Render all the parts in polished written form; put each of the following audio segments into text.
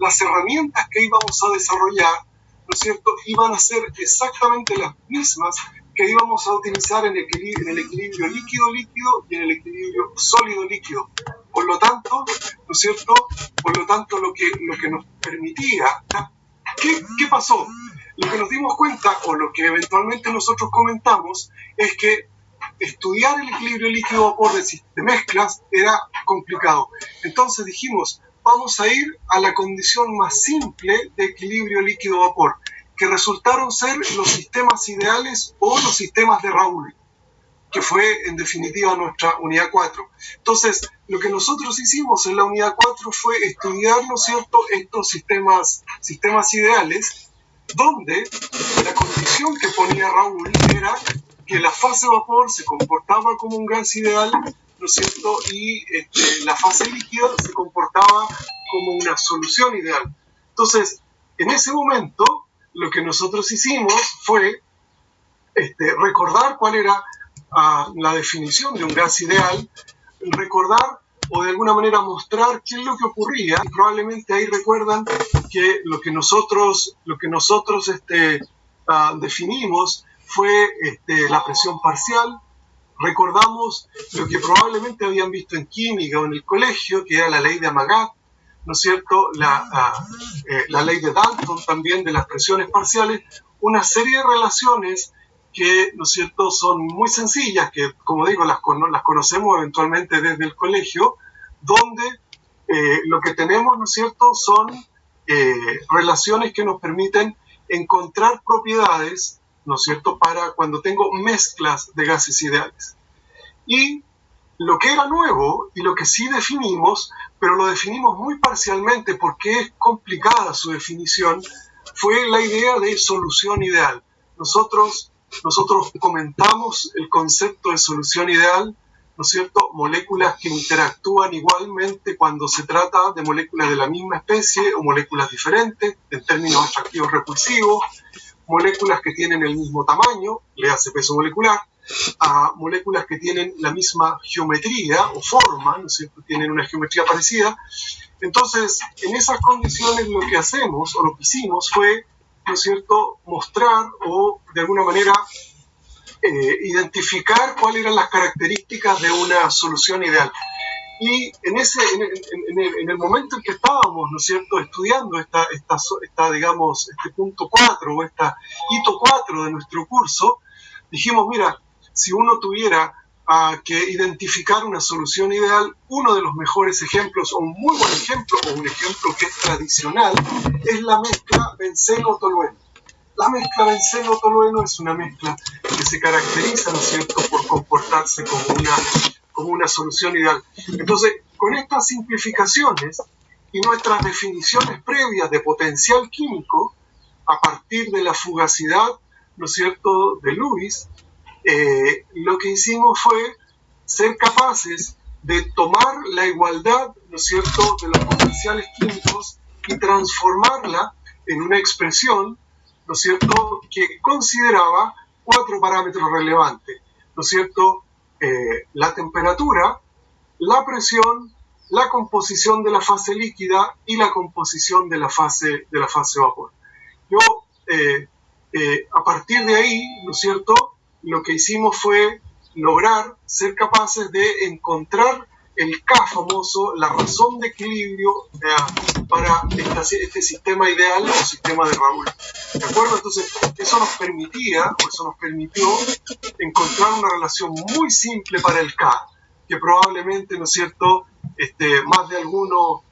las herramientas que íbamos a desarrollar, ¿no es cierto?, iban a ser exactamente las mismas que íbamos a utilizar en el equilibrio líquido-líquido y en el equilibrio sólido-líquido. Por lo tanto, ¿no es cierto?, lo que nos permitía, ¿qué pasó? Lo que nos dimos cuenta, o lo que eventualmente nosotros comentamos, es que estudiar el equilibrio líquido-vapor de mezclas era complicado. Entonces dijimos, vamos a ir a la condición más simple de equilibrio líquido-vapor, que resultaron ser los sistemas ideales o los sistemas de Raoult, que fue en definitiva nuestra unidad 4. Entonces, lo que nosotros hicimos en la unidad 4 fue estudiar, ¿no es cierto?, estos sistemas ideales, donde la condición que ponía Raoult era que la fase vapor se comportaba como un gas ideal, ¿no es cierto?, y la fase líquida se comportaba como una solución ideal. Entonces, en ese momento, lo que nosotros hicimos fue recordar cuál era la definición de un gas ideal, recordar o de alguna manera mostrar qué es lo que ocurría. Y probablemente ahí recuerdan que lo que nosotros definimos fue la presión parcial. Recordamos lo que probablemente habían visto en química o en el colegio, que era la ley de Amagat, ¿no es cierto?, la ley de Dalton también, de las presiones parciales, una serie de relaciones que, ¿no es cierto?, son muy sencillas, que, como digo, las conocemos eventualmente desde el colegio, donde lo que tenemos, ¿no es cierto?, son relaciones que nos permiten encontrar propiedades, ¿no es cierto?, para cuando tengo mezclas de gases ideales. Y lo que era nuevo, y lo que sí definimos, pero lo definimos muy parcialmente porque es complicada su definición, fue la idea de solución ideal. Nosotros comentamos el concepto de solución ideal, ¿no es cierto?, moléculas que interactúan igualmente cuando se trata de moléculas de la misma especie o moléculas diferentes, en términos atractivos repulsivos, moléculas que tienen el mismo tamaño, le hace peso molecular, a moléculas que tienen la misma geometría o forma, ¿no es cierto?, tienen una geometría parecida. Entonces, en esas condiciones lo que hacemos, o lo que hicimos, fue, ¿no es cierto?, mostrar o de alguna manera identificar cuáles eran las características de una solución ideal. Y en el momento en que estábamos, ¿no es cierto?, estudiando digamos, este punto 4 o esta hito 4 de nuestro curso, dijimos, mira, si uno tuviera que identificar una solución ideal, uno de los mejores ejemplos, o un muy buen ejemplo, o un ejemplo que es tradicional, es la mezcla benceno-tolueno. La mezcla benceno-tolueno es una mezcla que se caracteriza, ¿no es cierto?, por comportarse como una solución ideal. Entonces, con estas simplificaciones y nuestras definiciones previas de potencial químico, a partir de la fugacidad, ¿no es cierto?, de Lewis, lo que hicimos fue ser capaces de tomar la igualdad, ¿no es cierto?, de los potenciales químicos y transformarla en una expresión, ¿no es cierto?, que consideraba 4 parámetros relevantes, ¿no es cierto?, la temperatura, la presión, la composición de la fase líquida y la composición de la fase vapor. Yo, a partir de ahí, ¿no es cierto?, lo que hicimos fue lograr ser capaces de encontrar el K famoso, la razón de equilibrio para este sistema ideal o sistema de Raoult. ¿De acuerdo? Entonces, eso nos permitió encontrar una relación muy simple para el K, que probablemente, ¿no es cierto?, más de alguno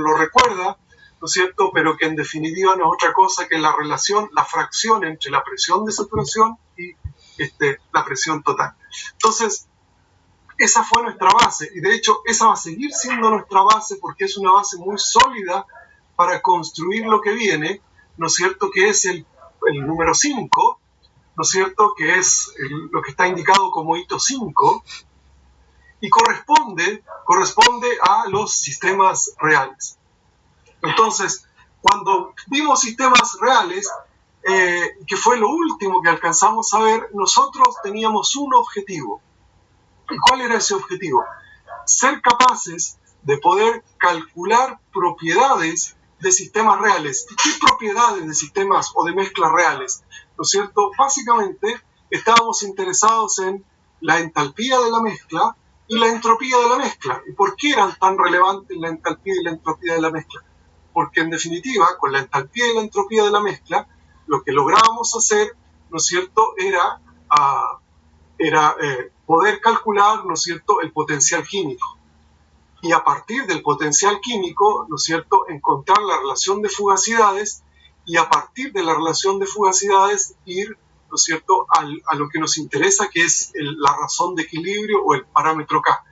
lo recuerda, ¿no es cierto?, pero que en definitiva no es otra cosa que la fracción entre la presión de saturación y la presión total. Entonces, esa fue nuestra base, y de hecho esa va a seguir siendo nuestra base porque es una base muy sólida para construir lo que viene, ¿no es cierto?, que es el número 5, ¿no es cierto?, que es lo que está indicado como hito 5, y corresponde a los sistemas reales. Entonces, cuando vimos sistemas reales, que fue lo último que alcanzamos a ver, nosotros teníamos un objetivo. ¿Y cuál era ese objetivo? Ser capaces de poder calcular propiedades de sistemas reales. ¿Y qué propiedades de sistemas o de mezclas reales? ¿No es cierto? Básicamente estábamos interesados en la entalpía de la mezcla y la entropía de la mezcla. ¿Y por qué eran tan relevantes la entalpía y la entropía de la mezcla? Porque en definitiva, con la entalpía y la entropía de la mezcla, lo que lográbamos hacer, ¿no es cierto?, era poder calcular, ¿no es cierto?, el potencial químico. Y a partir del potencial químico, ¿no es cierto?, encontrar la relación de fugacidades y a partir de la relación de fugacidades ir, ¿no es cierto?, a lo que nos interesa, que es la razón de equilibrio o el parámetro K.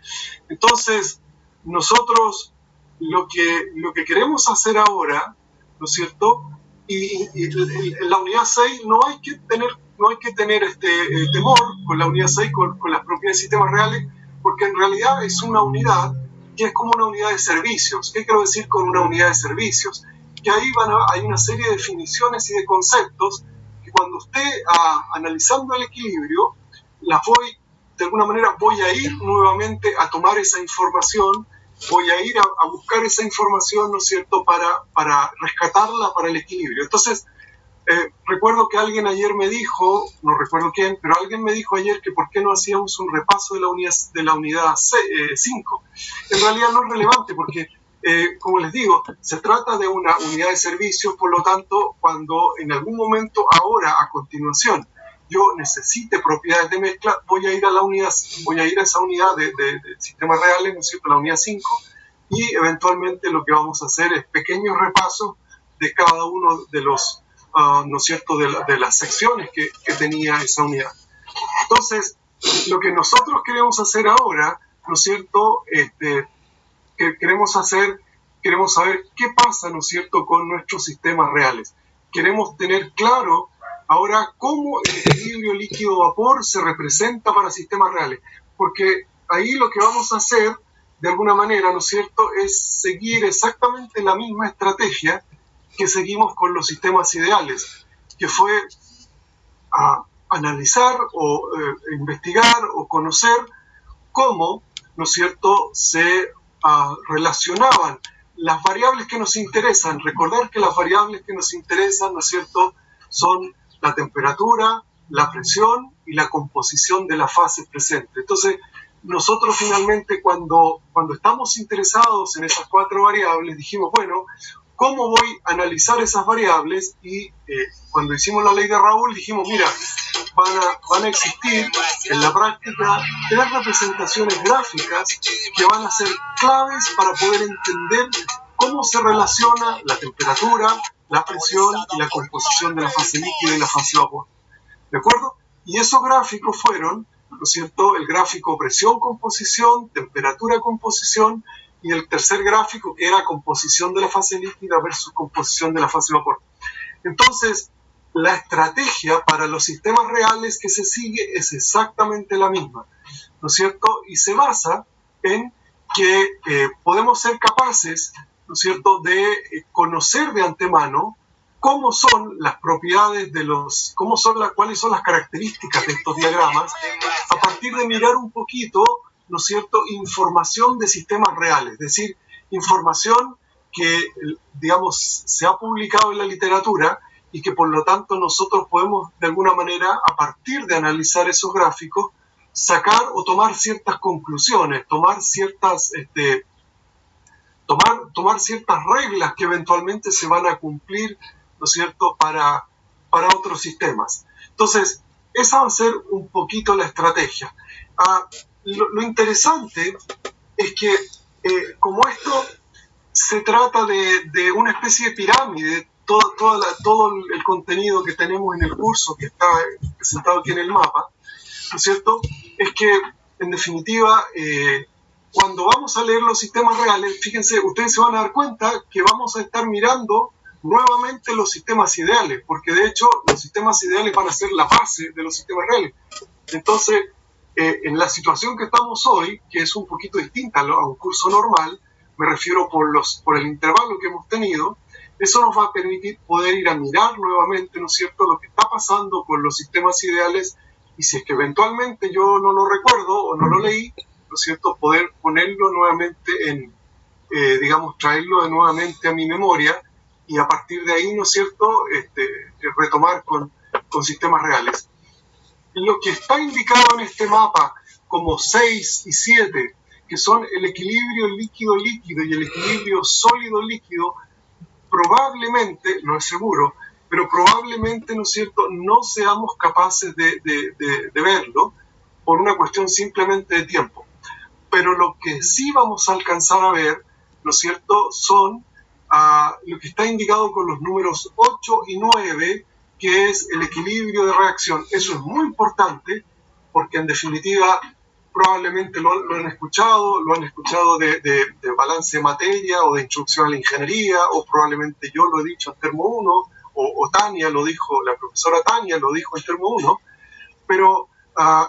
Entonces, nosotros lo que queremos hacer ahora, ¿no es cierto?, y en la unidad 6 no hay que tener temor con la unidad 6, con las propiedades de sistemas reales, porque en realidad es una unidad que es como una unidad de servicios. ¿Qué quiero decir con una unidad de servicios? Que ahí hay una serie de definiciones y de conceptos que cuando esté analizando el equilibrio, de alguna manera voy a ir nuevamente a tomar esa información, voy a ir a buscar esa información, ¿no es cierto?, para rescatarla para el equilibrio. Entonces, recuerdo que alguien ayer me dijo, no recuerdo quién, pero alguien me dijo ayer que por qué no hacíamos un repaso de la unidad 5. En realidad no es relevante porque, como les digo, se trata de una unidad de servicios, por lo tanto, cuando en algún momento ahora, a continuación, yo necesite propiedades de mezcla, voy a ir a esa unidad de sistemas reales, ¿no es cierto?, la unidad 5, y eventualmente lo que vamos a hacer es pequeños repasos de cada uno de los ¿no es cierto?, de las secciones que tenía esa unidad. Entonces, lo que nosotros queremos hacer ahora, ¿no es cierto?, queremos saber qué pasa, ¿no es cierto?, con nuestros sistemas reales. Queremos tener claro ahora cómo el equilibrio líquido-vapor se representa para sistemas reales, porque ahí lo que vamos a hacer, de alguna manera, ¿no es cierto?, es seguir exactamente la misma estrategia que seguimos con los sistemas ideales, que fue analizar o investigar o conocer cómo, ¿no es cierto?, se relacionaban las variables que nos interesan. Recordar que las variables que nos interesan, ¿no es cierto?, son la temperatura, la presión y la composición de las fases presentes. Entonces, nosotros finalmente cuando estamos interesados en esas 4 variables, dijimos, bueno, ¿cómo voy a analizar esas variables? Y cuando hicimos la ley de Raoul dijimos, mira, van a existir en la práctica 3 representaciones gráficas que van a ser claves para poder entender cómo se relaciona la temperatura, la presión y la composición de la fase líquida y la fase vapor. ¿De acuerdo? Y esos gráficos fueron, ¿no es cierto?, el gráfico presión-composición, temperatura-composición, y el tercer gráfico que era composición de la fase líquida versus composición de la fase vapor. Entonces, la estrategia para los sistemas reales que se sigue es exactamente la misma, ¿no es cierto? Y se basa en que podemos ser capaces, ¿no es cierto?, de conocer de antemano cómo son las propiedades cuáles son las características de estos diagramas, a partir de mirar un poquito, ¿no es cierto?, información de sistemas reales, es decir, información que, digamos, se ha publicado en la literatura y que por lo tanto nosotros podemos de alguna manera, a partir de analizar esos gráficos, sacar o tomar ciertas conclusiones, tomar ciertas reglas que eventualmente se van a cumplir, ¿no es cierto?, para otros sistemas. Entonces, esa va a ser un poquito la estrategia. Lo interesante es que como esto se trata de una especie de pirámide, todo el contenido que tenemos en el curso que está presentado aquí en el mapa, ¿no es cierto?, es que en definitiva cuando vamos a leer los sistemas reales, fíjense, ustedes se van a dar cuenta que vamos a estar mirando nuevamente los sistemas ideales, porque de hecho los sistemas ideales van a ser la base de los sistemas reales. Entonces, en la situación que estamos hoy, que es un poquito distinta a un curso normal, me refiero por el intervalo que hemos tenido, eso nos va a permitir poder ir a mirar nuevamente, ¿no es cierto?, lo que está pasando con los sistemas ideales, y si es que eventualmente yo no lo recuerdo o no lo leí, ¿no es cierto?, poder ponerlo nuevamente digamos, traerlo nuevamente a mi memoria y a partir de ahí, ¿no es cierto?, retomar con sistemas reales. Lo que está indicado en este mapa como 6 y 7, que son el equilibrio líquido-líquido y el equilibrio sólido-líquido, probablemente, no es seguro, pero probablemente, ¿no es cierto?, no seamos capaces de verlo por una cuestión simplemente de tiempo. Pero lo que sí vamos a alcanzar a ver, ¿no es cierto?, son lo que está indicado con los números 8 y 9, que es el equilibrio de reacción. Eso es muy importante porque en definitiva probablemente lo han escuchado de balance de materia o de instrucción a la ingeniería, o probablemente yo lo he dicho en Termo 1, o Tania lo dijo, la profesora Tania lo dijo en Termo 1, pero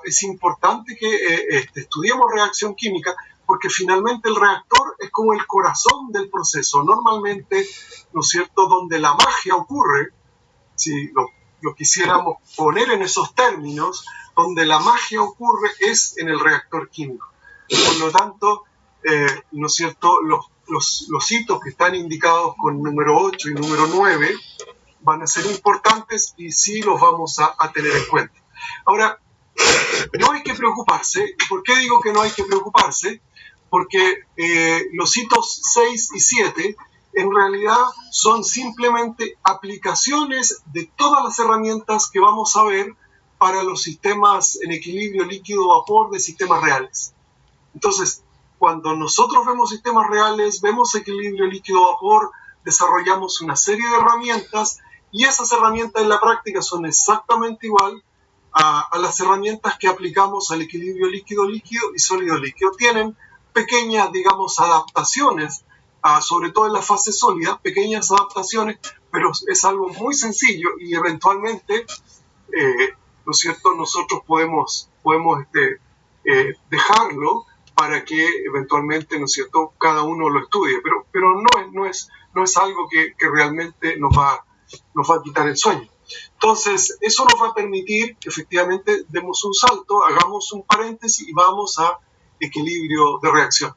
es importante que estudiemos reacción química porque finalmente el reactor es como el corazón del proceso. Normalmente, ¿no es cierto?, donde la magia ocurre, si lo quisiéramos poner en esos términos, donde la magia ocurre es en el reactor químico. Por lo tanto, ¿no es cierto?, los hitos que están indicados con número 8 y número 9 van a ser importantes y sí los vamos a tener en cuenta. Ahora, no hay que preocuparse. ¿Por qué digo que no hay que preocuparse? Porque los hitos 6 y 7 en realidad son simplemente aplicaciones de todas las herramientas que vamos a ver para los sistemas en equilibrio líquido-vapor de sistemas reales. Entonces, cuando nosotros vemos sistemas reales, vemos equilibrio líquido-vapor, desarrollamos una serie de herramientas y esas herramientas en la práctica son exactamente igual a las herramientas que aplicamos al equilibrio líquido-líquido y sólido-líquido. Tienen pequeñas, digamos, adaptaciones, sobre todo en la fase sólida, pequeñas adaptaciones, pero es algo muy sencillo y eventualmente, ¿no es cierto?, nosotros podemos dejarlo para que eventualmente, ¿no es cierto?, cada uno lo estudie, pero no es algo que realmente nos va a quitar el sueño. Entonces, eso nos va a permitir que efectivamente demos un salto, hagamos un paréntesis y vamos a equilibrio de reacción.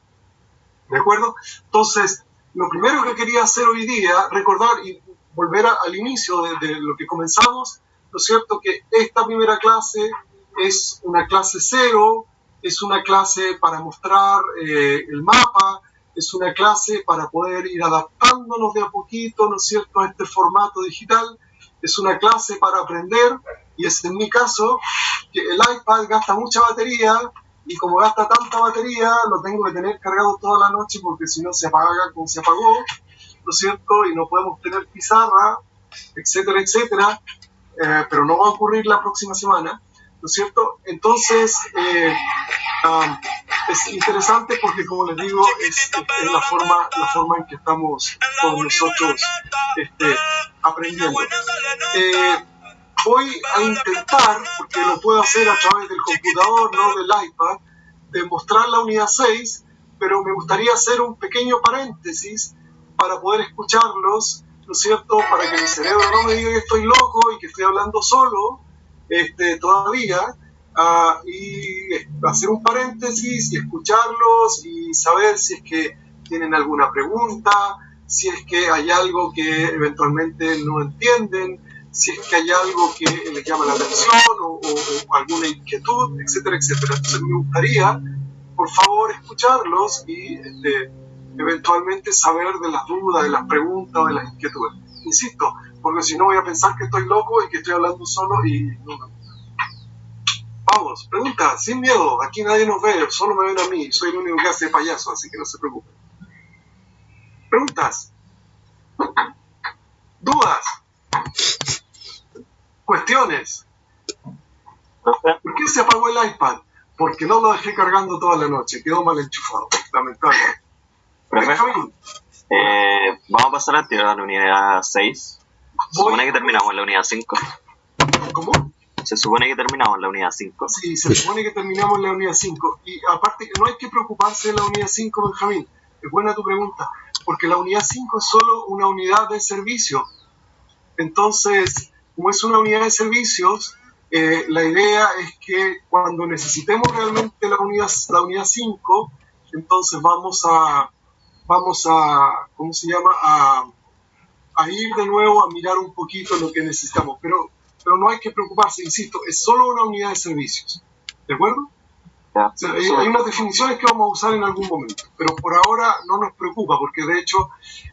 ¿De acuerdo? Entonces, lo primero que quería hacer hoy día, recordar y volver al inicio de lo que comenzamos, ¿no es cierto?, que esta primera clase es una clase cero, es una clase para mostrar el mapa, es una clase para poder ir adaptándonos de a poquito, ¿no es cierto?, a este formato digital. Es una clase para aprender y es en mi caso que el iPad gasta mucha batería y como gasta tanta batería lo tengo que tener cargado toda la noche porque si no se apaga como se apagó, ¿no es cierto? Y no podemos tener pizarra, etcétera, etcétera, pero no va a ocurrir la próxima semana, ¿no es cierto? Entonces, es interesante porque, como les digo, es la forma en que estamos con nosotros aprendiendo. Voy a intentar, porque lo puedo hacer a través del computador, no del iPad, de mostrar la unidad 6, pero me gustaría hacer un pequeño paréntesis para poder escucharlos, ¿no es cierto?, para que mi cerebro no me diga que estoy loco y que estoy hablando solo todavía, y hacer un paréntesis y escucharlos y saber si es que tienen alguna pregunta, si es que hay algo que eventualmente no entienden, si es que hay algo que les llama la atención o alguna inquietud, etcétera, etcétera. Entonces me gustaría, por favor, escucharlos y eventualmente saber de las dudas, de las preguntas o de las inquietudes. Insisto, porque si no voy a pensar que estoy loco y que estoy hablando solo y no. Vamos, pregunta, sin miedo, aquí nadie nos ve, solo me ven a mí, soy el único que hace payaso, así que no se preocupen. Preguntas, dudas, cuestiones. ¿Por qué se apagó el iPad? Porque no lo dejé cargando toda la noche, quedó mal enchufado, lamentablemente. Vamos a pasar a la unidad 6. Se supone que terminamos en la unidad 5. ¿Cómo? Se supone que terminamos en la unidad 5. Sí, se supone que terminamos en la unidad 5. Y aparte, no hay que preocuparse de la unidad 5, Benjamín. Es buena tu pregunta. Porque la unidad 5 es solo una unidad de servicio. Entonces, como es una unidad de servicios, la idea es que cuando necesitemos realmente la unidad 5, entonces vamos a vamos a, ¿cómo se llama? A ir de nuevo a mirar un poquito lo que necesitamos. Pero no hay que preocuparse, insisto, es solo una unidad de servicios. ¿De acuerdo? Ya. O sea, hay unas definiciones que vamos a usar en algún momento, pero por ahora no nos preocupa, porque de hecho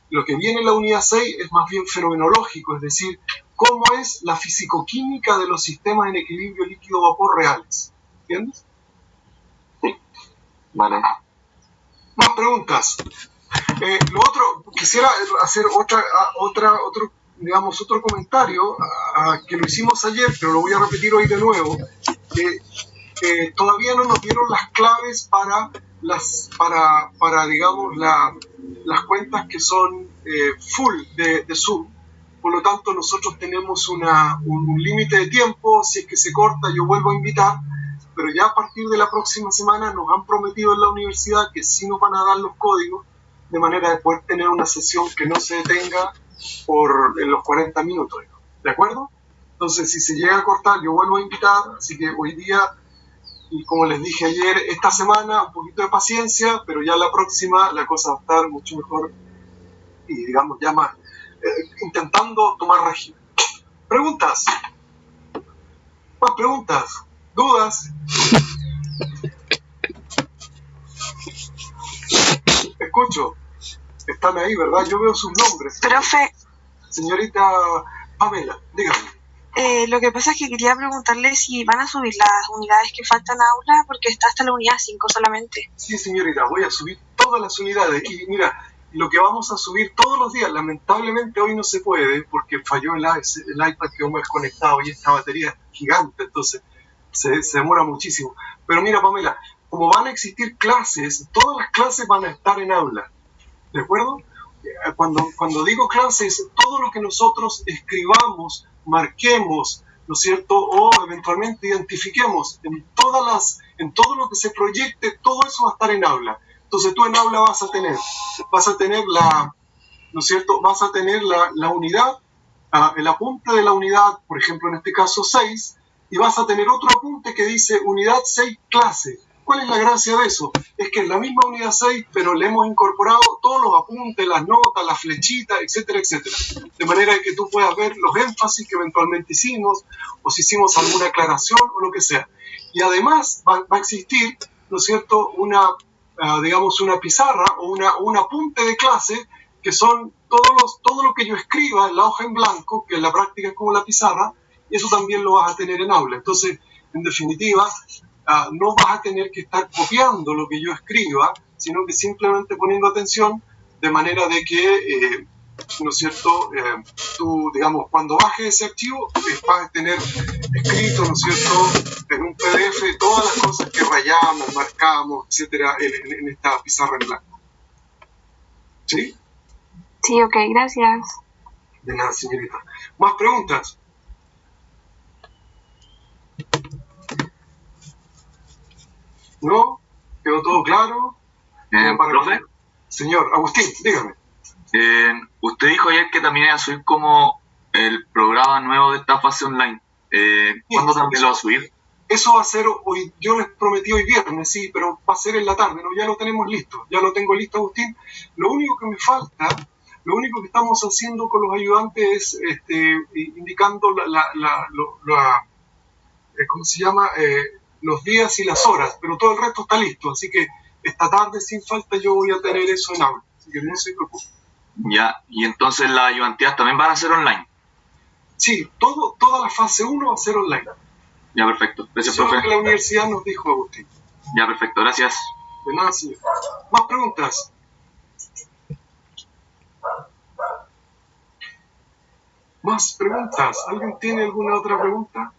lo que viene en la unidad 6 es más bien fenomenológico, es decir, cómo es la fisicoquímica de los sistemas en equilibrio líquido-vapor reales. ¿Entiendes? Sí. Vale. Más preguntas. Lo otro, quisiera hacer otro comentario que lo hicimos ayer, pero lo voy a repetir hoy de nuevo. Todavía no nos dieron las claves para digamos, las cuentas que son full de Zoom. Por lo tanto, nosotros tenemos un límite de tiempo. Si es que se corta, yo vuelvo a invitar. Pero ya a partir de la próxima semana nos han prometido en la universidad que sí nos van a dar los códigos, de manera de poder tener una sesión que no se detenga en los 40 minutos. ¿De acuerdo? Entonces, si se llega a cortar, yo vuelvo a invitar. Así que hoy día, y como les dije ayer, esta semana un poquito de paciencia, pero ya la próxima la cosa va a estar mucho mejor y digamos ya más intentando tomar régimen. ¿Preguntas? ¿Más preguntas? ¿Dudas? Escucho. Están ahí, ¿verdad? Yo veo sus nombres. Profe. Señorita Pamela, dígame. Lo que pasa es que quería preguntarle si van a subir las unidades que faltan a aula, porque está hasta la unidad 5 solamente. Sí, señorita, voy a subir todas las unidades. Y mira, lo que vamos a subir todos los días, lamentablemente hoy no se puede porque falló el iPad, quedó mal conectado y esta batería es gigante, entonces se demora muchísimo. Pero mira, Pamela, como van a existir clases, todas las clases van a estar en aula, ¿de acuerdo? Cuando digo clases, todo lo que nosotros escribamos, marquemos, ¿no es cierto? O eventualmente identifiquemos en todo lo que se proyecte, todo eso va a estar en aula. Entonces tú en aula vas a tener ¿no es cierto? Vas a tener la unidad, el apunte de la unidad, por ejemplo en este caso 6, y vas a tener otro apunte que dice unidad 6 clase. ¿Cuál es la gracia de eso? Es que es la misma unidad 6, pero le hemos incorporado todos los apuntes, las notas, las flechitas, etcétera, etcétera. De manera que tú puedas ver los énfasis que eventualmente hicimos, o si hicimos alguna aclaración, o lo que sea. Y además va a existir, ¿no es cierto?, digamos, una pizarra o un apunte de clase, que son todo lo que yo escriba en la hoja en blanco, que en la práctica es como la pizarra, y eso también lo vas a tener en aula. Entonces, en definitiva, no vas a tener que estar copiando lo que yo escriba, sino que simplemente poniendo atención, de manera de que, ¿no es cierto?, tú, digamos, cuando bajes ese archivo, vas a tener escrito, ¿no es cierto?, en un PDF todas las cosas que rayamos, marcamos, etcétera, en esta pizarra en blanco. ¿Sí? Sí, ok, gracias. De nada, señorita. ¿Más preguntas? ¿No? ¿Quedó todo claro? Profe, Señor Agustín, dígame. usted dijo ayer que también iba a subir como el programa nuevo de esta fase online. ¿Cuándo también lo va a subir? Eso va a ser hoy, yo les prometí hoy viernes, sí, pero va a ser en la tarde, ¿no? Ya lo tenemos listo, ya lo tengo listo, Agustín. Lo único que me falta, lo único que estamos haciendo con los ayudantes es indicando ¿cómo se llama? Los días y las horas, pero todo el resto está listo, así que esta tarde sin falta yo voy a tener eso en aula, así que no se preocupe. Ya, y entonces las ayudantías también van a ser online. Sí, toda la fase 1 va a ser online. Ya, perfecto. Gracias, Eso es profe. lo que la universidad nos dijo, Agustín. Ya, perfecto. Gracias. De nada, señor. ¿Más preguntas? ¿Más preguntas? ¿Alguien tiene alguna otra pregunta?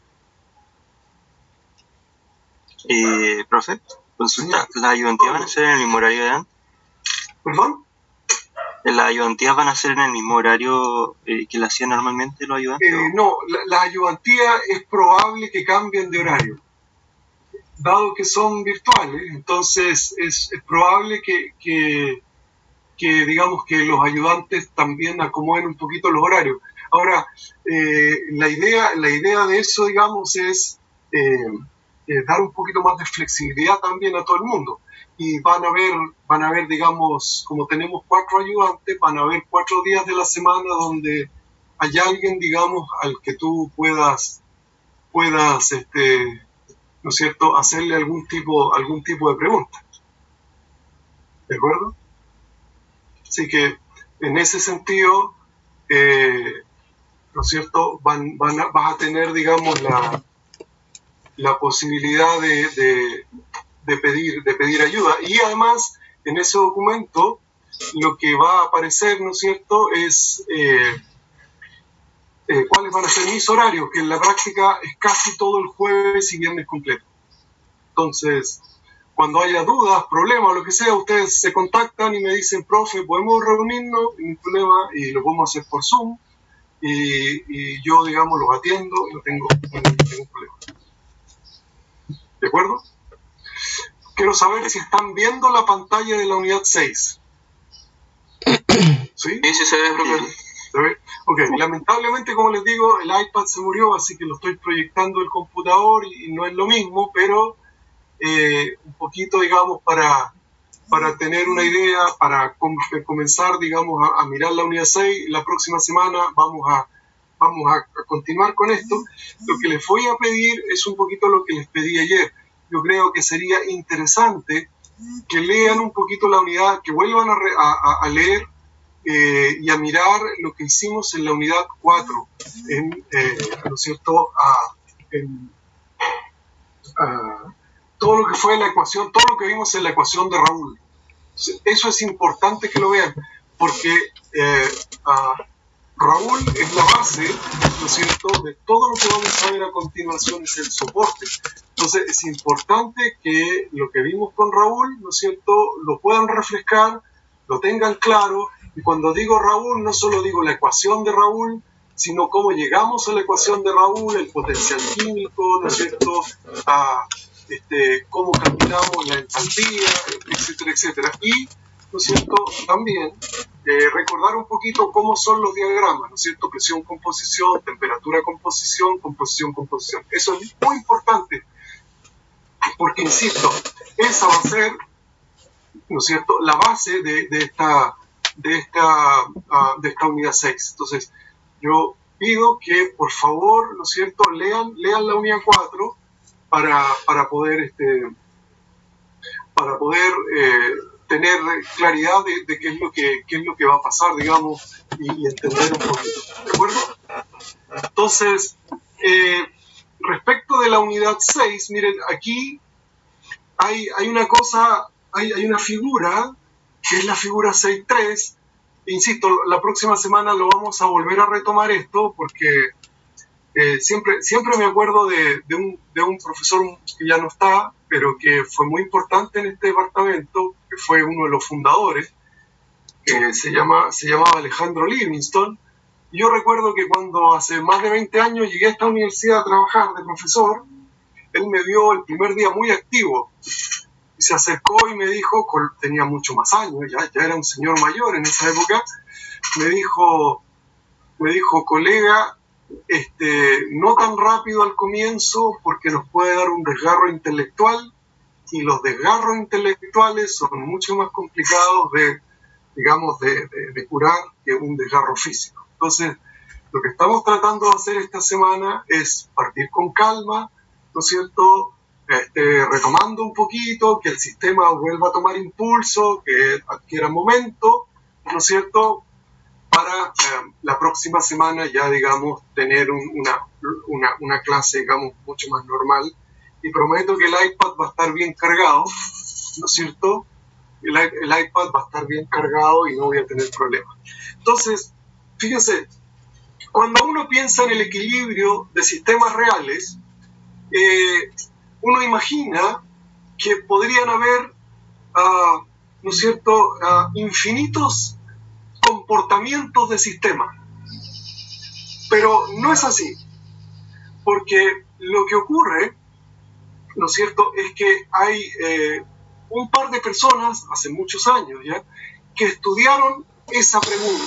Profe, consulta, ¿las ayudantías van a ser en el mismo horario de antes? ¿Perdón? ¿Las ayudantías van a ser en el mismo horario que la hacían normalmente los ayudantes? No, la ayudantía es probable que cambien de horario, dado que son virtuales, entonces es probable que digamos que los ayudantes también acomoden un poquito los horarios. Ahora, la idea de eso, digamos, es dar un poquito más de flexibilidad también a todo el mundo. y van a ver, digamos, como tenemos 4 ayudantes, van a haber 4 días de la semana donde hay alguien, digamos, al que tú puedas, ¿no es cierto?, hacerle algún tipo de pregunta. ¿De acuerdo? Así que, en ese sentido, ¿no es cierto?, vas a tener, digamos, la posibilidad de pedir ayuda. Y además, en ese documento, lo que va a aparecer, ¿no es cierto?, es cuáles van a ser mis horarios, que en la práctica es casi todo el jueves y viernes completo. Entonces, cuando haya dudas, problemas, lo que sea, ustedes se contactan y me dicen, profe, podemos reunirnos, ningún problema, y lo podemos hacer por Zoom, y yo, digamos, los atiendo y no tengo ningún problema. ¿De acuerdo? Quiero saber si están viendo la pantalla de la unidad 6. ¿Sí? Sí, se ve, profe. ¿Se ve? Ok, lamentablemente, como les digo, el iPad se murió, así que lo estoy proyectando el computador y no es lo mismo, pero un poquito, digamos, para tener una idea, para comenzar, digamos, a mirar la unidad 6, la próxima semana vamos a continuar con esto. Lo que les voy a pedir es un poquito lo que les pedí ayer. Yo creo que sería interesante que lean un poquito la unidad, que vuelvan a leer y a mirar lo que hicimos en la unidad 4, ¿no es cierto?, todo lo que fue la ecuación, todo lo que vimos en la ecuación de Raúl. Eso es importante que lo vean, porque Raúl es la base, ¿no es cierto?, de todo lo que vamos a ver a continuación, es el soporte. Entonces es importante que lo que vimos con Raúl, ¿no es cierto?, lo puedan refrescar, lo tengan claro, y cuando digo Raúl, no solo digo la ecuación de Raúl, sino cómo llegamos a la ecuación de Raúl, el potencial químico, ¿no es cierto?, cómo calculamos la entalpía, etcétera, etcétera. Y, ¿no es cierto?, también recordar un poquito cómo son los diagramas, ¿no es cierto?, presión, composición, temperatura, composición, composición, composición. Eso es muy importante, porque, insisto, esa va a ser, ¿no es cierto?, la base de esta unidad 6. Entonces, yo pido que, por favor, ¿no es cierto?, lean la unidad 4 para poder tener claridad de qué es lo que va a pasar, digamos, y entender un poquito. ¿De acuerdo? Entonces, respecto de la unidad 6, miren, aquí hay una cosa, hay una figura, que es la figura 6.3. Insisto, la próxima semana lo vamos a volver a retomar esto, porque siempre me acuerdo de un profesor que ya no está, pero que fue muy importante en este departamento, que fue uno de los fundadores, que se llamaba Alejandro Livingston. Y yo recuerdo que cuando hace más de 20 años llegué a esta universidad a trabajar de profesor, él me vio el primer día muy activo y se acercó y me dijo, tenía mucho más años, ya era un señor mayor en esa época, me dijo, colega, no tan rápido al comienzo porque nos puede dar un desgarro intelectual, y los desgarros intelectuales son mucho más complicados de curar que un desgarro físico. Entonces, lo que estamos tratando de hacer esta semana es partir con calma, ¿no es cierto?, retomando un poquito, que el sistema vuelva a tomar impulso, que adquiera momento, ¿no es cierto?, para la próxima semana ya, digamos, tener una clase, digamos, mucho más normal. Y prometo que el iPad va a estar bien cargado, ¿no es cierto? El iPad va a estar bien cargado y no voy a tener problemas. Entonces, fíjense, cuando uno piensa en el equilibrio de sistemas reales, uno imagina que podrían haber, ¿no es cierto?, infinitos comportamientos de sistema. Pero no es así, porque lo que ocurre, ¿no es cierto?, es que hay un par de personas, hace muchos años ya, que estudiaron esa pregunta.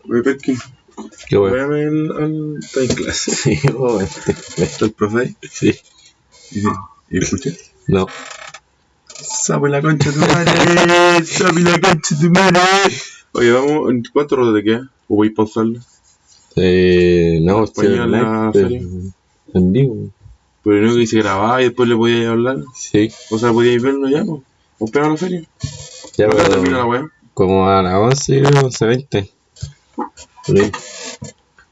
Oye, Perkin, Qué bueno. véame está en clase. Sí, oh, ¿Está el profe ahí? sí. ¿Y escuché? No. ¡Sabe la concha de tu madre! ¡Sabe la concha de tu madre! Oye, vamos, ¿en cuánto rato te queda? ¿O voy a pausarla? No, Español, la feria. en vivo. Pero no que se grababa y después le podíais hablar. Sí. O sea, podíais verlo ya, pues. ¿Os pegamos la feria? Ya, ¿A qué hora pero termina la weá? como a las 11, 11:20. Por ahí.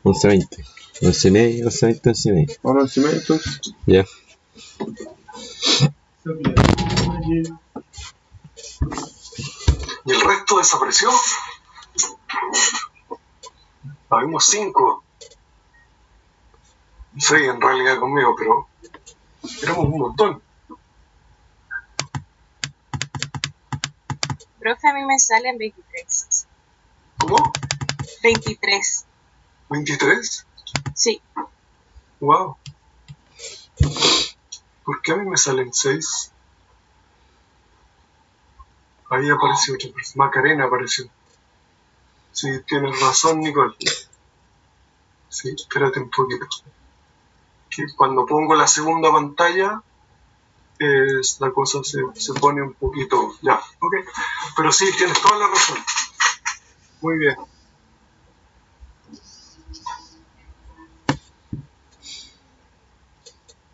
11:20. 11:30, 11:20, 11:30. Ahora encima entonces. Ya. ¿Y el resto desapareció? Habíamos 5. 6 en realidad conmigo, pero éramos un montón. Profe, a mí me salen 23. ¿Cómo? 23. ¿23? Sí. Wow. ¿Por qué a mí me salen 6? Ahí apareció otra persona. Macarena apareció. Sí, tienes razón, Nicole. Sí, espérate un poquito. Que cuando pongo la segunda pantalla, la cosa se pone un poquito... Ya, ok. Pero sí, tienes toda la razón. Muy bien.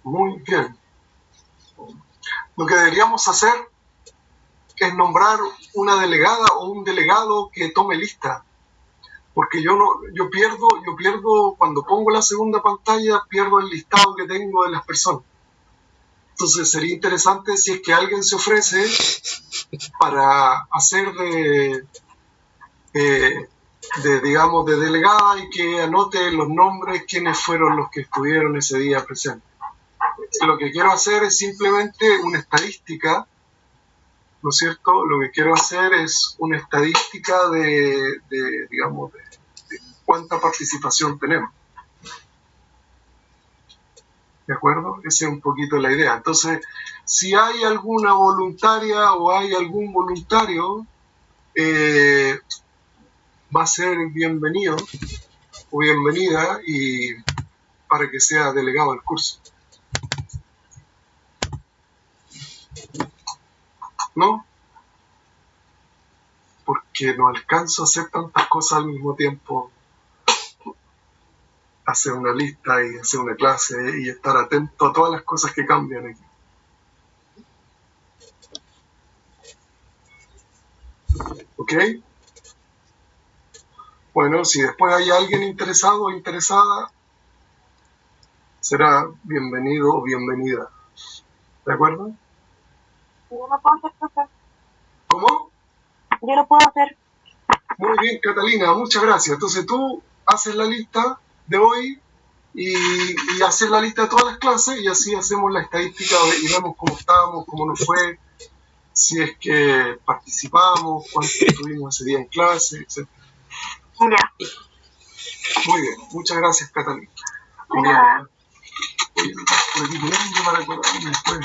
Muy bien. Lo que deberíamos hacer es nombrar una delegada o un delegado que tome lista. Porque yo pierdo cuando pongo la segunda pantalla, pierdo el listado que tengo de las personas. Entonces sería interesante si es que alguien se ofrece para hacer digamos, de delegada y que anote los nombres, quiénes fueron los que estuvieron ese día presentes. Lo que quiero hacer es simplemente una estadística, ¿no es cierto? Lo que quiero hacer es una estadística digamos, de cuánta participación tenemos. ¿De acuerdo? Esa es un poquito la idea. Entonces, si hay alguna voluntaria o hay algún voluntario, va a ser bienvenido o bienvenida y para que sea delegado al curso. ¿No? Porque no alcanzo a hacer tantas cosas al mismo tiempo. Hacer una lista y hacer una clase y estar atento a todas las cosas que cambian aquí. ¿Ok? Bueno, si después hay alguien interesado o interesada, será bienvenido o bienvenida. ¿De acuerdo? Yo lo puedo hacer, profe. ¿Cómo? Yo lo puedo hacer. Muy bien, Catalina, muchas gracias. Entonces tú haces la lista de hoy y haces la lista de todas las clases y así hacemos la estadística y vemos cómo estamos, cómo nos fue, si es que participamos, cuánto estuvimos ese día en clase, etc. Ya. Muy bien, muchas gracias, Catalina. Ya. Por aquí mirando para acordarme después.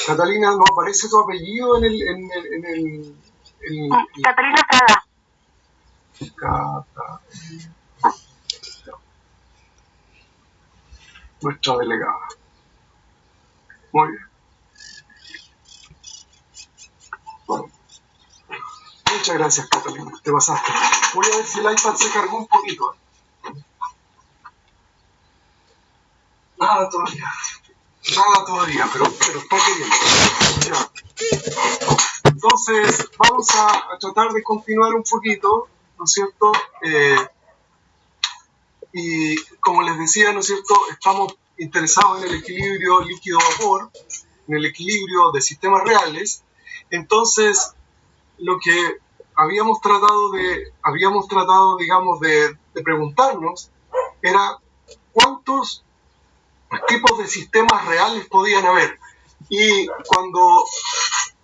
Catalina, ¿no aparece tu apellido en Catalina Prada. Nuestra delegada. Muy bien. Muchas gracias, Catalina. Te pasaste. Voy a ver si el iPad se cargó un poquito. Nada todavía, pero está queriendo. Ya. Entonces, vamos a tratar de continuar un poquito, ¿no es cierto? Y como les decía, ¿no es cierto? Estamos interesados en el equilibrio líquido-vapor, en el equilibrio de sistemas reales. Entonces, lo que habíamos tratado, digamos, de preguntarnos era cuántos tipos de sistemas reales podían haber. Y cuando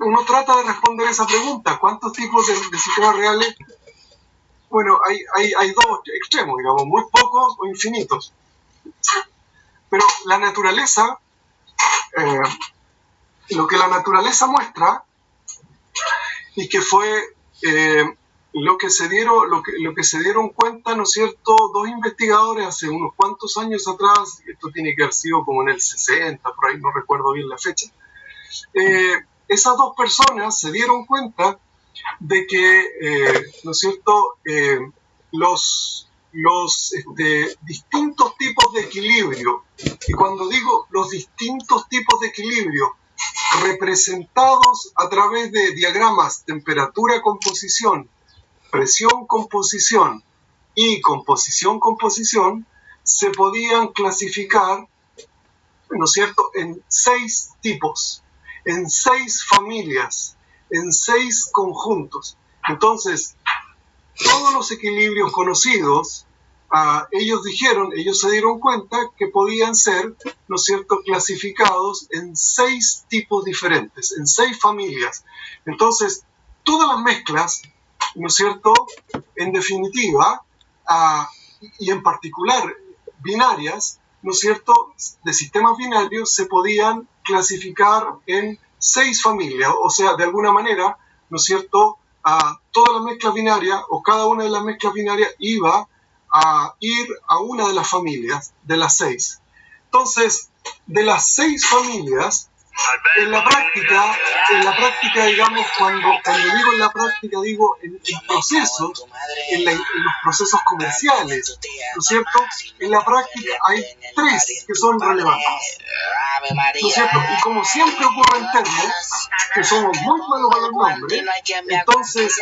uno trata de responder esa pregunta, ¿cuántos tipos de sistemas reales? Bueno, hay dos extremos, digamos, muy pocos o infinitos. Pero la naturaleza, lo que la naturaleza muestra, y que fue lo que se dieron cuenta, ¿no es cierto?, dos investigadores hace unos cuantos años atrás, esto tiene que haber sido como en el 60, por ahí no recuerdo bien la fecha. Esas dos personas se dieron cuenta de que, ¿no es cierto?, los distintos tipos de equilibrio, y cuando digo los distintos tipos de equilibrio representados a través de diagramas temperatura-composición, presión-composición y composición-composición, se podían clasificar, ¿no es cierto?, en 6 tipos, en 6 familias, en 6 conjuntos. Entonces, todos los equilibrios conocidos, ellos se dieron cuenta que podían ser, ¿no es cierto?, clasificados en 6 tipos diferentes, en 6 familias. Entonces, todas las mezclas, ¿no es cierto?, en definitiva, y en particular binarias, ¿no es cierto?, de sistemas binarios se podían clasificar en 6 familias, o sea, de alguna manera, ¿no es cierto?, todas las mezclas binarias o cada una de las mezclas binarias iba a ir a una de las familias de las 6. Entonces, de las 6 familias, en la práctica, digamos, cuando digo en la práctica, digo en procesos, en los procesos comerciales, ¿no es cierto? En la práctica hay 3 que son relevantes, ¿no es cierto? Y como siempre ocurre en Termo, que somos muy malos para los nombres, entonces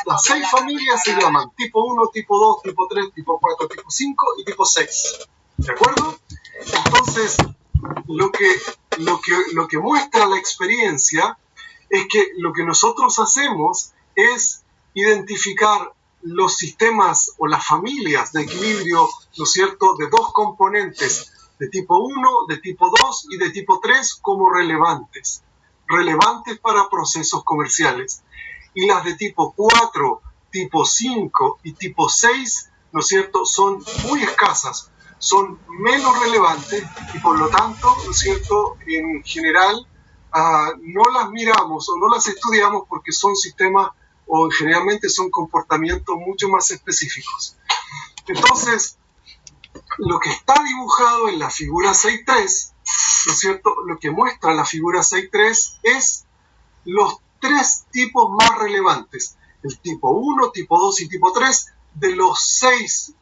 las 6 familias se llaman tipo 1, tipo 2, tipo 3, tipo 4, tipo 5 y tipo 6. ¿De acuerdo? Entonces, lo que muestra la experiencia es que lo que nosotros hacemos es identificar los sistemas o las familias de equilibrio, ¿no es cierto?, de 2 componentes, de tipo 1, de tipo 2 y de tipo 3 como relevantes para procesos comerciales. Y las de tipo 4, tipo 5 y tipo 6, ¿no es cierto?, son muy escasas, son menos relevantes y por lo tanto, ¿no es cierto?, en general no las miramos o no las estudiamos porque son sistemas o generalmente son comportamientos mucho más específicos. Entonces, lo que está dibujado en la figura 6.3, ¿no es cierto?, lo que muestra la figura 6.3 es los 3 tipos más relevantes, el tipo 1, tipo 2 y tipo 3, de los 6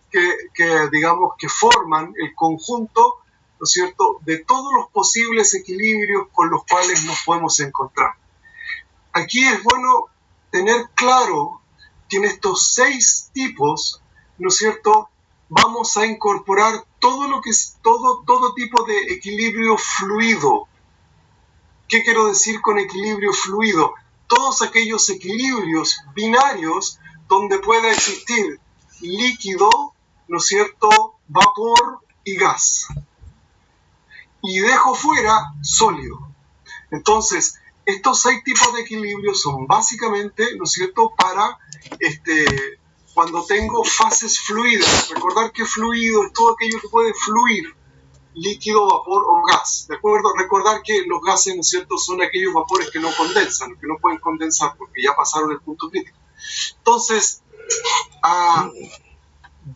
que digamos que forman el conjunto, ¿no es cierto?, de todos los posibles equilibrios con los cuales nos podemos encontrar. Aquí es bueno tener claro que en estos 6 tipos, ¿no es cierto?, vamos a incorporar todo tipo de equilibrio fluido. ¿Qué quiero decir con equilibrio fluido? Todos aquellos equilibrios binarios donde pueda existir líquido, ¿no es cierto?, vapor y gas. Y dejo fuera sólido. Entonces, estos 6 tipos de equilibrio son básicamente, ¿no es cierto?, para cuando tengo fases fluidas. Recordar que fluido es todo aquello que puede fluir. líquido, vapor o gas. ¿De acuerdo? Recordar que los gases, ¿no es cierto?, son aquellos vapores que no condensan, que no pueden condensar porque ya pasaron el punto crítico. Entonces,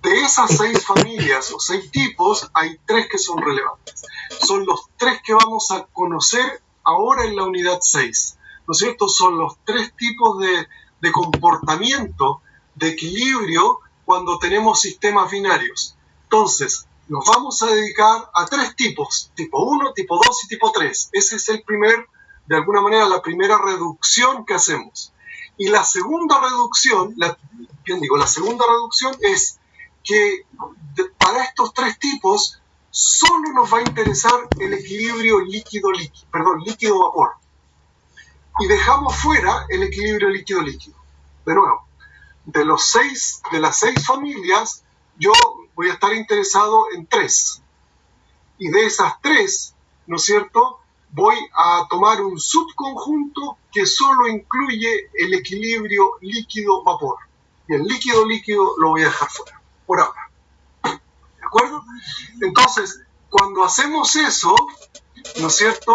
de esas 6 familias o 6 tipos, hay 3 que son relevantes. Son los 3 que vamos a conocer ahora en la unidad 6. ¿No es cierto? Son los 3 tipos de comportamiento, de equilibrio, cuando tenemos sistemas binarios. Entonces, nos vamos a dedicar a 3 tipos, tipo 1, tipo 2 y tipo 3. Ese es el primer, de alguna manera, la primera reducción que hacemos. Y la segunda reducción, la segunda reducción es que para estos 3 tipos solo nos va a interesar el equilibrio líquido-vapor. Y dejamos fuera el equilibrio líquido-líquido. De nuevo, de las 6 familias, yo voy a estar interesado en 3. Y de esas 3, ¿no es cierto?, voy a tomar un subconjunto que solo incluye el equilibrio líquido-vapor. Y el líquido-líquido lo voy a dejar fuera, por ahora. ¿De acuerdo? Entonces, cuando hacemos eso, ¿no es cierto?,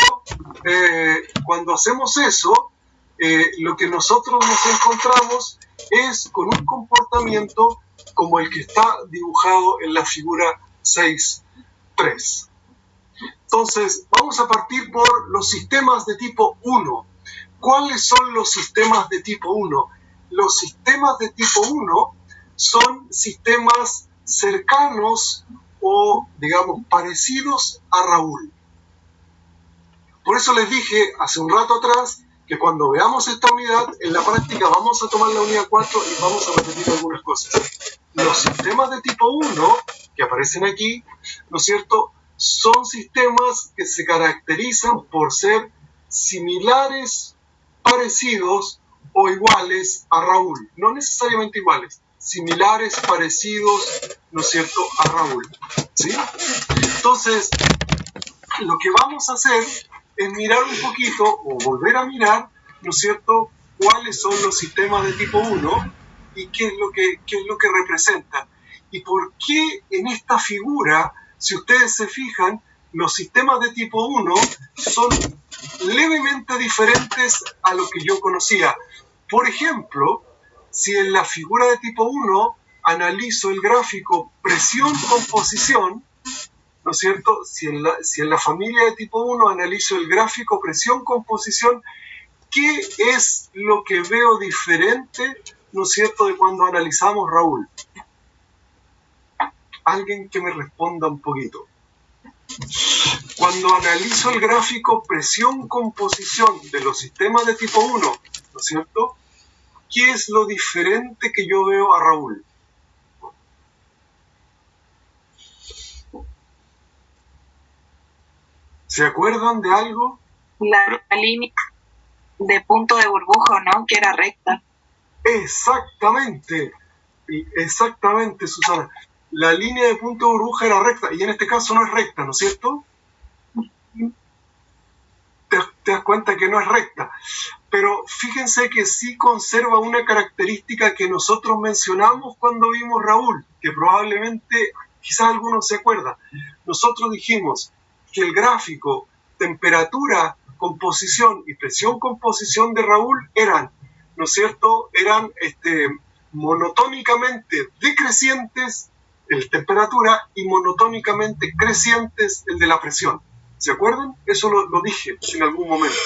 lo que nosotros nos encontramos es con un comportamiento como el que está dibujado en la figura 6.3. Entonces, vamos a partir por los sistemas de tipo 1. ¿Cuáles son los sistemas de tipo 1? Los sistemas de tipo 1 son sistemas cercanos o, digamos, parecidos a Raúl. Por eso les dije hace un rato atrás que cuando veamos esta unidad, en la práctica vamos a tomar la unidad 4 y vamos a repetir algunas cosas. Los sistemas de tipo 1 que aparecen aquí, ¿no es cierto?, son sistemas que se caracterizan por ser similares, parecidos o iguales a Raúl. No necesariamente iguales, similares, parecidos, ¿no es cierto?, a Raúl. ¿Sí? Entonces, lo que vamos a hacer es mirar un poquito, o volver a mirar, ¿no es cierto?, cuáles son los sistemas de tipo 1 y qué es lo que representan. Y por qué en esta figura, si ustedes se fijan, los sistemas de tipo 1 son levemente diferentes a lo que yo conocía. Por ejemplo, si en la figura de tipo 1 analizo el gráfico presión-composición, ¿no es cierto? Si en la familia de tipo 1 analizo el gráfico presión-composición, ¿qué es lo que veo diferente, ¿no es cierto?, de cuando analizamos Raúl? Alguien que me responda un poquito. Cuando analizo el gráfico presión-composición de los sistemas de tipo 1, ¿no es cierto?, ¿qué es lo diferente que yo veo a Raúl? ¿Se acuerdan de algo? La línea de punto de burbuja, ¿no?, que era recta. Exactamente, Susana. La línea de punto de burbuja era recta, y en este caso no es recta, ¿no es cierto? Te das cuenta que no es recta. Pero fíjense que sí conserva una característica que nosotros mencionamos cuando vimos Raúl, que probablemente, quizás algunos se acuerdan. Nosotros dijimos que el gráfico temperatura, composición y presión composición de Raúl eran, ¿no es cierto?, eran monotónicamente decrecientes el temperatura y monotónicamente crecientes el de la presión. ¿Se acuerdan? Eso lo dije en algún momento.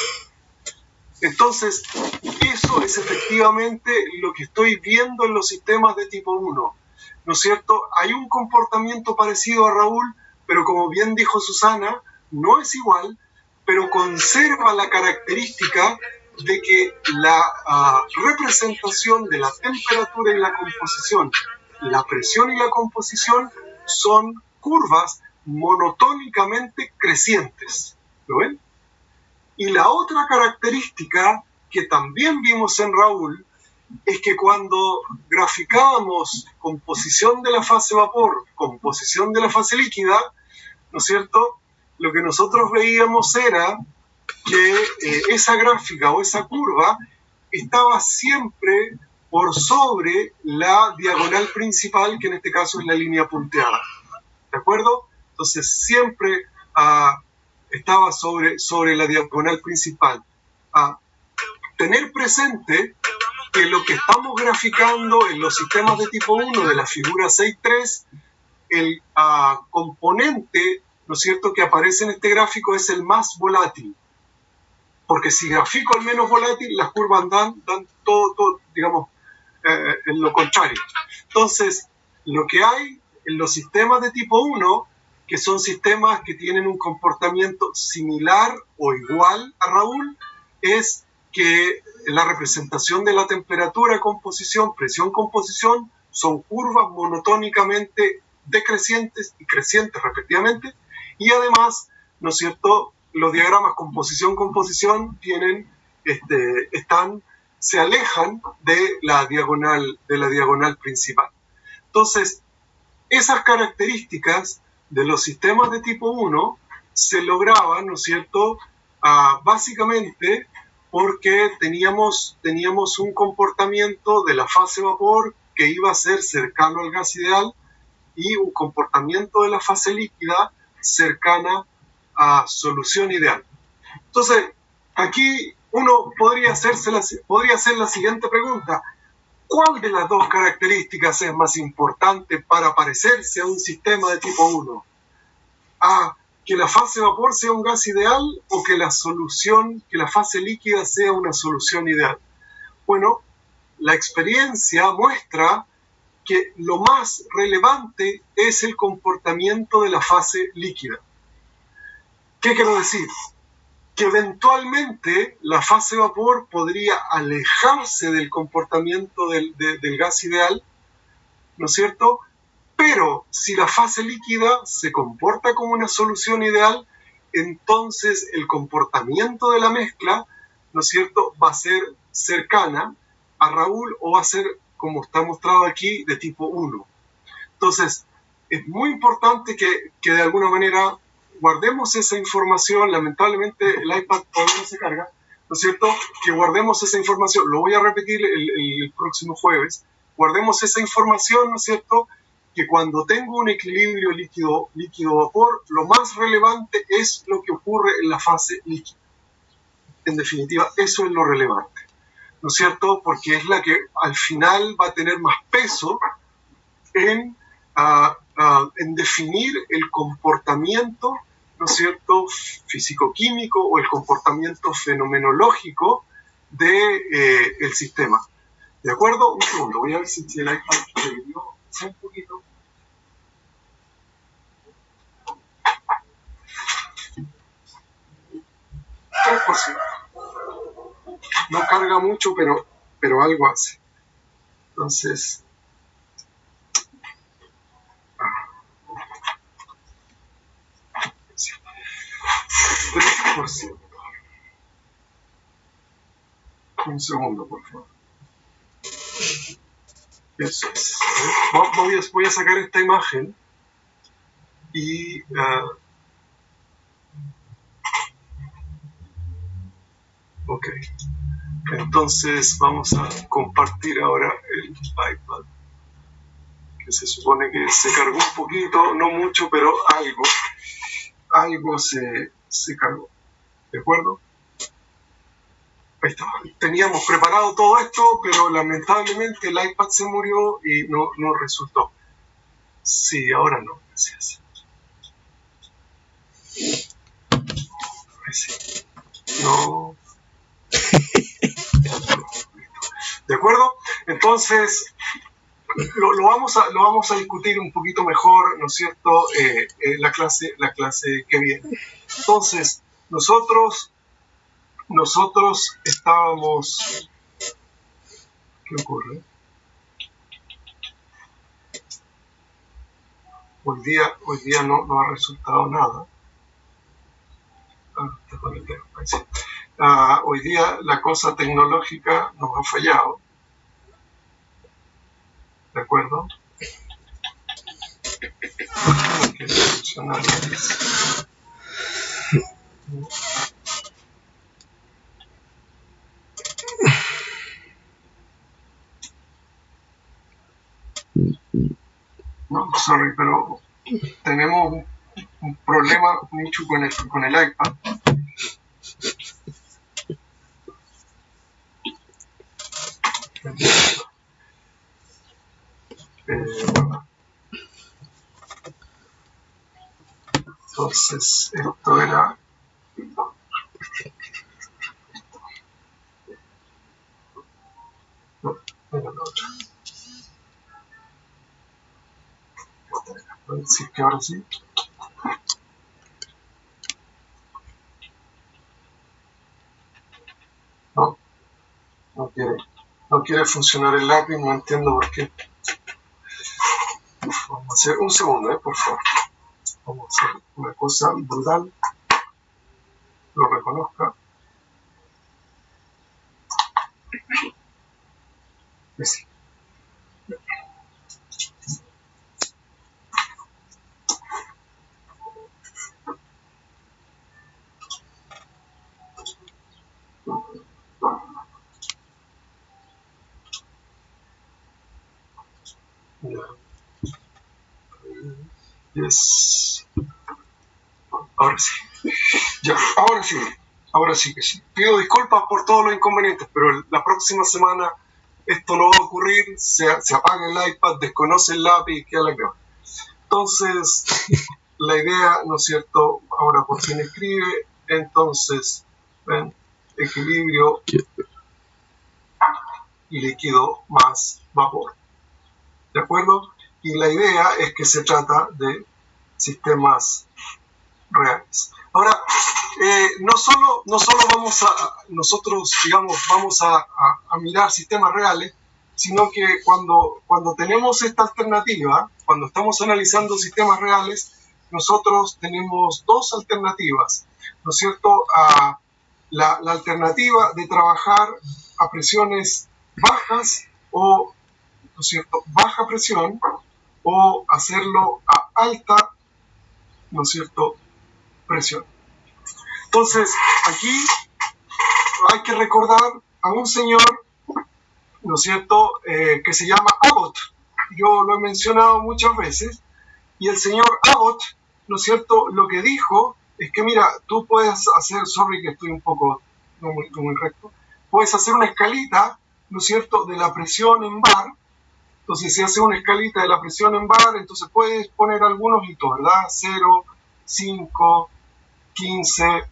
Entonces, eso es efectivamente lo que estoy viendo en los sistemas de tipo 1. ¿No es cierto? Hay un comportamiento parecido a Raúl, pero como bien dijo Susana, no es igual, pero conserva la característica de que la representación de la temperatura y la composición, la presión y la composición son curvas monotónicamente crecientes. ¿Lo ven? Y la otra característica que también vimos en Raúl es que cuando graficábamos composición de la fase vapor, composición de la fase líquida, ¿no es cierto?, lo que nosotros veíamos era que esa gráfica o esa curva estaba siempre por sobre la diagonal principal, que en este caso es la línea punteada. ¿De acuerdo? Entonces siempre estaba sobre la diagonal principal. Tener presente que lo que estamos graficando en los sistemas de tipo 1 de la figura 6.3, el componente, ¿no es cierto?, que aparece en este gráfico es el más volátil. Porque si grafico el menos volátil, las curvas dan todo digamos, en lo contrario. Entonces, lo que hay en los sistemas de tipo 1, que son sistemas que tienen un comportamiento similar o igual a Raúl, es que la representación de la temperatura composición, presión composición, son curvas monotónicamente decrecientes y crecientes respectivamente, y además, ¿no es cierto?, los diagramas composición-composición tienen, se alejan de la diagonal principal. Entonces, esas características de los sistemas de tipo 1 se lograban, ¿no es cierto?, básicamente porque teníamos un comportamiento de la fase vapor que iba a ser cercano al gas ideal y un comportamiento de la fase líquida cercana a solución ideal. Entonces, aquí uno podría hacer la siguiente pregunta: ¿cuál de las dos características es más importante para parecerse a un sistema de tipo 1? ¿Que la fase vapor sea un gas ideal o que la fase líquida sea una solución ideal? Bueno, la experiencia muestra que lo más relevante es el comportamiento de la fase líquida. ¿Qué quiero decir? Que eventualmente la fase vapor podría alejarse del comportamiento del gas ideal, ¿no es cierto? Pero si la fase líquida se comporta como una solución ideal, entonces el comportamiento de la mezcla, ¿no es cierto?, va a ser cercana a Raúl o va a ser, como está mostrado aquí, de tipo 1. Entonces, es muy importante que de alguna manera guardemos esa información. Lamentablemente el iPad todavía no se carga, ¿no es cierto?, que guardemos esa información. Lo voy a repetir el próximo jueves. Guardemos esa información, ¿no es cierto?, que cuando tengo un equilibrio líquido-vapor, lo más relevante es lo que ocurre en la fase líquida. En definitiva, eso es lo relevante, ¿no es cierto?, porque es la que al final va a tener más peso en definir el comportamiento, ¿no es cierto?, físico-químico o el comportamiento fenomenológico del sistema. ¿De acuerdo? Un segundo, voy a ver si el iPad se dio un poquito. No carga mucho, pero algo hace. Entonces, 3%. Un segundo, por favor. Eso es. Voy a sacar esta imagen y ok. Entonces vamos a compartir ahora el iPad, que se supone que se cargó un poquito, no mucho, pero algo se cargó. ¿De acuerdo? Ahí está. Teníamos preparado todo esto, pero lamentablemente el iPad se murió y no resultó. Sí, ahora no, gracias. Sí. No. ¿De acuerdo? Entonces, lo vamos a discutir un poquito mejor, ¿no es cierto?, la clase que viene. Entonces, nosotros estábamos... ¿Qué ocurre? Hoy día no ha resultado nada. Hoy día la cosa tecnológica nos ha fallado. ¿De acuerdo? Que funcionar. No, sorry, pero tenemos un problema, Michu, con el iPad. Bueno. Entonces, esto era... No, era la otra. A ver si es que ahora sí. No, no quiere funcionar el lápiz, no entiendo por qué. Vamos a hacer un segundo, por favor. Vamos a hacer una cosa brutal. Lo reconozca. Sí. Yes. Ahora sí. Ya, ahora sí que sí. Pido disculpas por todos los inconvenientes, pero la próxima semana esto no va a ocurrir, se apaga el iPad, desconoce el lápiz y queda la clave. Entonces, la idea, ¿no es cierto? Ahora por fin escribe, entonces, ven, equilibrio, líquido más vapor. ¿De acuerdo? Y la idea es que se trata de sistemas reales. Ahora, no solo nosotros, digamos, vamos a mirar sistemas reales, sino que cuando tenemos esta alternativa, cuando estamos analizando sistemas reales, nosotros tenemos dos alternativas, ¿no es cierto? La alternativa de trabajar a presiones bajas o, ¿no es cierto?, baja presión, o hacerlo a alta, ¿no es cierto?, presión. Entonces, aquí hay que recordar a un señor, ¿no es cierto?, que se llama Abbott. Yo lo he mencionado muchas veces, y el señor Abbott, ¿no es cierto?, lo que dijo es que, mira, tú puedes hacer, sorry que estoy un poco no muy recto, puedes hacer una escalita, ¿no es cierto?, de la presión en bar. Entonces, si hace una escalita de la presión en bar, entonces puedes poner algunos hitos, ¿verdad? 0, 5, 15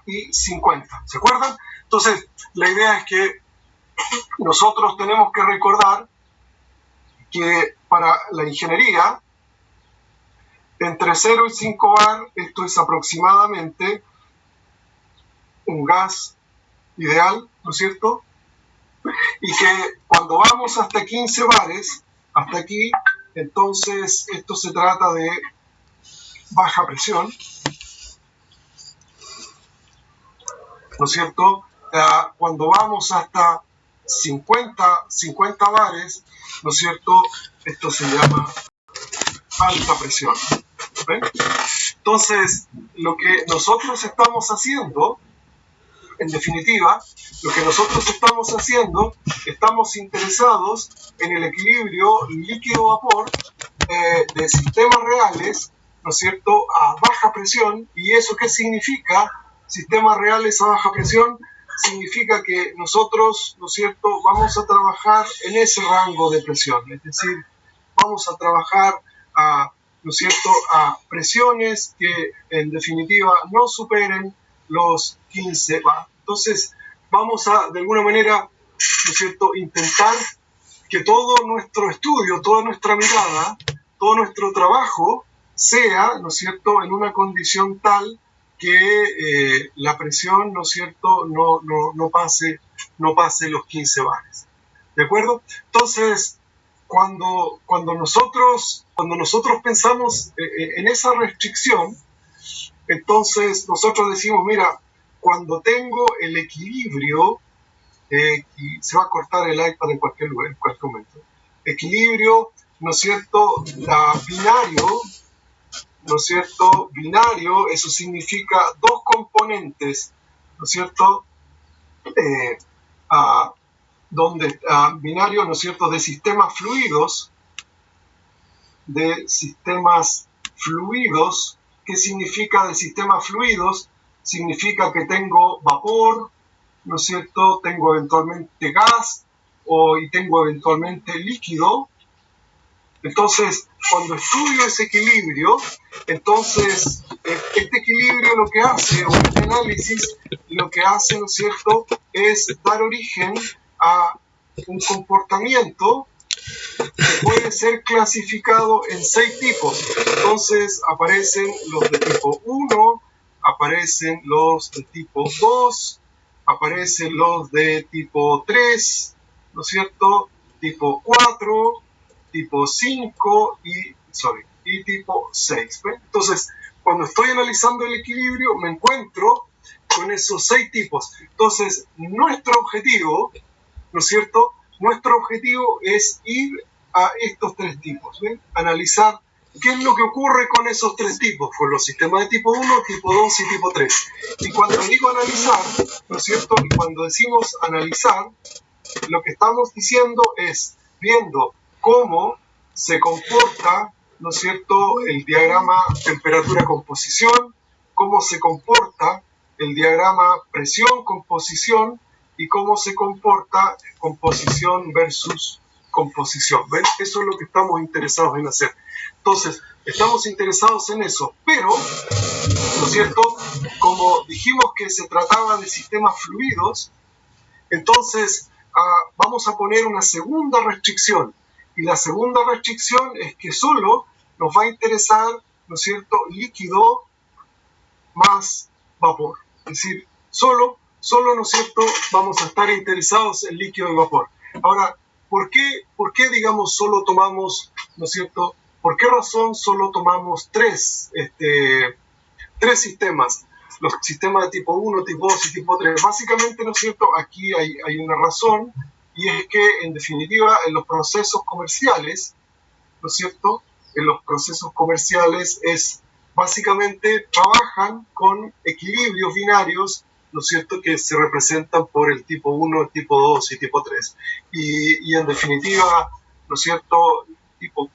y 50. ¿Se acuerdan? Entonces, la idea es que nosotros tenemos que recordar que para la ingeniería, entre 0 y 5 bar, esto es aproximadamente un gas ideal, ¿no es cierto? Y que cuando vamos hasta 15 bares, hasta aquí, entonces esto se trata de baja presión, ¿no es cierto? Cuando vamos hasta 50 bares, ¿no es cierto? Esto se llama alta presión. ¿Ven? Entonces, lo que nosotros estamos haciendo, en definitiva, lo que nosotros estamos haciendo, estamos interesados en el equilibrio líquido-vapor de sistemas reales, ¿no es cierto?, a baja presión. ¿Y eso qué significa? Sistemas reales a baja presión significa que nosotros, ¿no es cierto?, vamos a trabajar en ese rango de presión, es decir, vamos a trabajar ¿no es cierto?, a presiones que en definitiva no superen los 15 bar. Entonces vamos a, de alguna manera, ¿no es cierto?, intentar que todo nuestro estudio, toda nuestra mirada, todo nuestro trabajo sea, ¿no es cierto?, en una condición tal que la presión, ¿no es cierto?, no pase los 15 bares. ¿De acuerdo? Entonces, cuando nosotros pensamos en esa restricción, entonces nosotros decimos, mira, cuando tengo el equilibrio, y se va a cortar el iPad en cualquier lugar, en cualquier momento, equilibrio, ¿no es cierto?, binario, ¿no es cierto?, binario, eso significa dos componentes, ¿no es cierto?, donde binario, ¿no es cierto?, de sistemas fluidos, fluidos. ¿Qué significa de sistemas fluidos? Significa que tengo vapor, ¿no es cierto? Tengo eventualmente gas y tengo eventualmente líquido. Entonces, cuando estudio ese equilibrio, entonces este equilibrio lo que hace, o este análisis, lo que hace, ¿no es cierto?, es dar origen a un comportamiento que puede ser clasificado en 6 tipos. Entonces aparecen los de tipo 1, aparecen los de tipo 2, aparecen los de tipo 3, ¿no es cierto?, tipo 4, tipo 5 y tipo 6. ¿Ven? Entonces, cuando estoy analizando el equilibrio, me encuentro con esos 6 tipos. Entonces, nuestro objetivo, ¿no es cierto?, nuestro objetivo es ir a estos 3 tipos, ¿ven? Analizar qué es lo que ocurre con esos 3 tipos, con los sistemas de tipo 1, tipo 2 y tipo 3. Y cuando digo analizar, ¿no es cierto?, y cuando decimos analizar, lo que estamos diciendo es viendo cómo se comporta, ¿no es cierto?, el diagrama temperatura-composición, cómo se comporta el diagrama presión-composición y cómo se comporta composición versus composición. ¿Ven? Eso es lo que estamos interesados en hacer. Entonces, estamos interesados en eso, pero, ¿no es cierto?, como dijimos que se trataba de sistemas fluidos, entonces vamos a poner una segunda restricción. Y la segunda restricción es que solo nos va a interesar, ¿no es cierto?, líquido más vapor. Es decir, solo, ¿no es cierto?, vamos a estar interesados en líquido y vapor. Ahora, ¿por qué digamos, solo tomamos, ¿no es cierto?, por qué razón solo tomamos tres sistemas? Los sistemas de tipo 1, tipo 2 y tipo 3. Básicamente, ¿no es cierto?, aquí hay una razón, y es que, en definitiva, en los procesos comerciales, ¿no es cierto?, en los procesos comerciales básicamente trabajan con equilibrios binarios, ¿no es cierto?, que se representan por el tipo 1, el tipo 2 y tipo 3. Y en definitiva, ¿no es cierto?, tipo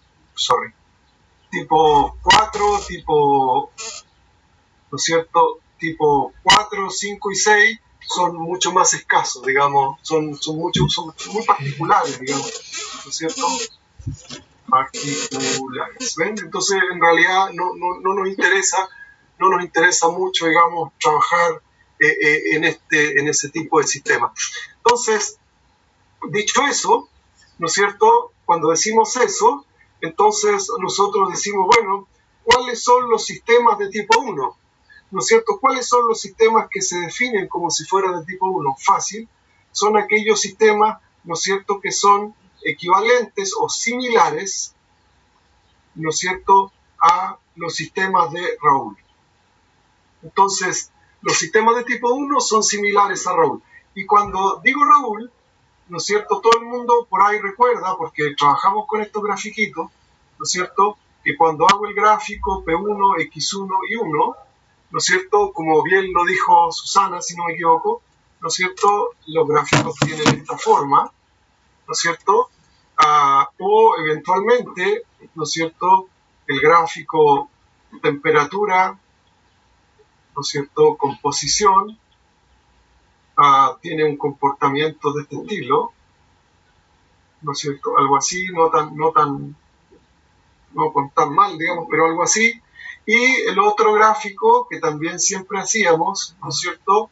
4, ¿no es cierto?, tipo 4, 5 y 6 son mucho más escasos, digamos, son muy particulares, digamos, ¿no es cierto?, particulares. ¿Ven? Entonces, en realidad no nos interesa mucho, digamos, trabajar en ese tipo de sistema. Entonces, dicho eso, ¿no es cierto?, cuando decimos eso, entonces nosotros decimos, bueno, ¿cuáles son los sistemas de tipo 1? ¿No es cierto? ¿Cuáles son los sistemas que se definen como si fueran de tipo 1? Fácil, son aquellos sistemas, ¿no es cierto?, que son equivalentes o similares, ¿no es cierto?, a los sistemas de Raoul. Entonces, los sistemas de tipo 1 son similares a Raoul. Y cuando digo Raoul, ¿no es cierto?, todo el mundo por ahí recuerda, porque trabajamos con estos grafiquitos, ¿no es cierto?, que cuando hago el gráfico P1, X1 y 1, ¿no es cierto?, como bien lo dijo Susana, si no me equivoco, ¿no es cierto?, los gráficos tienen esta forma, ¿no es cierto?, o eventualmente, ¿no es cierto?, el gráfico temperatura, ¿no es cierto?, composición, tiene un comportamiento de este estilo, ¿no es cierto?, algo así, no con tan mal, digamos, pero algo así. Y el otro gráfico que también siempre hacíamos, ¿no es cierto?,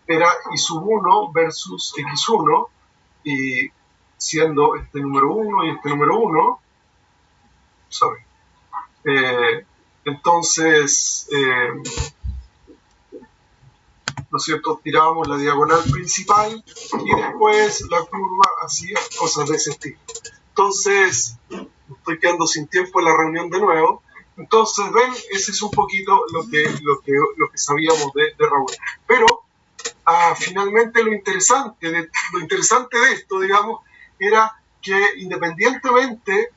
era I1 versus X1, y siendo este número 1 y este número 1, entonces, ¿no es cierto?, tirábamos la diagonal principal y después la curva hacía cosas de ese estilo. Entonces, estoy quedando sin tiempo en la reunión de nuevo. Entonces, ven, ese es un poquito lo que sabíamos de Raoul. Pero, finalmente lo interesante de esto, digamos, era que independientemente